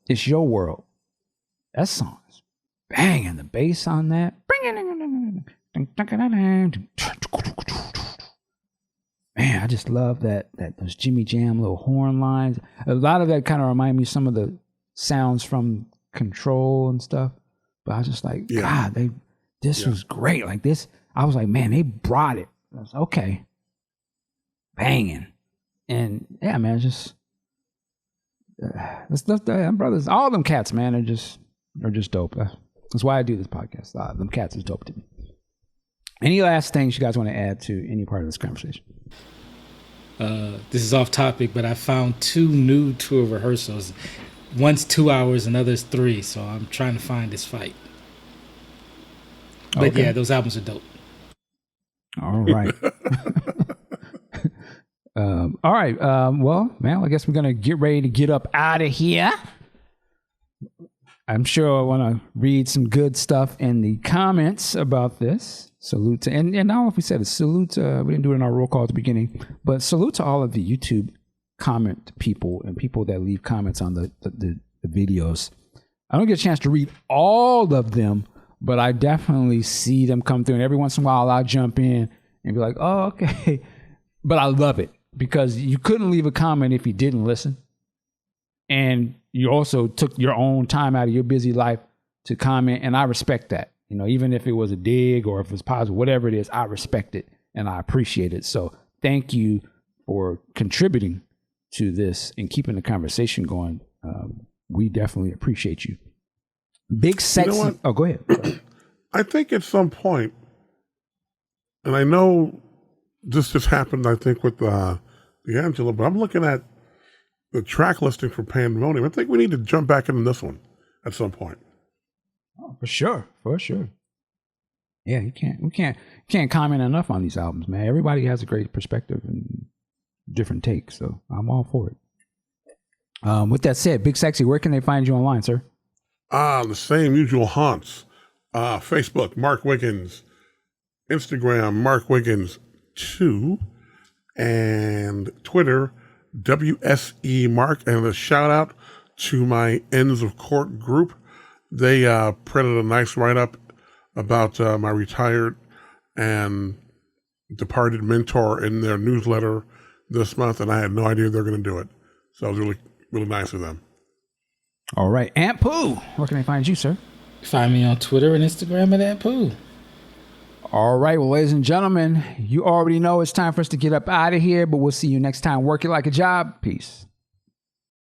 It's Your World. That song is banging. The bass on that. Man, I just love that those Jimmy Jam little horn lines. A lot of that kind of remind me of some of the sounds from Control and stuff. But I was just like, God, this was great. Like this, I was like, man, they brought it. I was okay, banging, and yeah, man, just the stuff that brothers, all them cats, man, are just dope. That's why I do this podcast. Them cats is dope to me. Any last things you guys want to add to any part of this conversation? This is off topic, but I found 2 new tour rehearsals. One's 2 hours, another's 3. So I'm trying to find this fight. But yeah, those albums are dope. All right. All right. Well, man, I guess we're going to get ready to get up out of here. I'm sure I want to read some good stuff in the comments about this. Salute to, and I don't know if we said it, salute to, we didn't do it in our roll call at the beginning, but salute to all of the YouTube comment people and people that leave comments on the videos. I don't get a chance to read all of them, but I definitely see them come through, and every once in a while I'll jump in and be like, oh, okay. But I love it because you couldn't leave a comment if you didn't listen. And you also took your own time out of your busy life to comment, and I respect that. You know, even if it was a dig or if it was positive, whatever it is, I respect it and I appreciate it. So thank you for contributing to this and keeping the conversation going. We definitely appreciate you. Big sexy. You know what? Oh, go ahead. I think at some point, and I know this just happened, I think, with D'Angelo, but I'm looking at the track listing for Pandemonium. I think we need to jump back into this one at some point. Oh, for sure. Yeah, we can't comment enough on these albums, man. Everybody has a great perspective and different takes, so I'm all for it. With that said, Big Sexy, where can they find you online, sir? The same usual haunts. Facebook, Mark Wiggins. Instagram, Mark Wiggins 2. And Twitter, WSE Mark. And a shout out to my Ends of Court group. They printed a nice write-up about my retired and departed mentor in their newsletter this month, and I had no idea they were going to do it. So it was really, really nice of them. All right. Aunt Pooh, where can they find you, sir? Find me on Twitter and Instagram at Aunt Pooh. All right. Well, ladies and gentlemen, you already know it's time for us to get up out of here, but we'll see you next time. Work it like a job. Peace.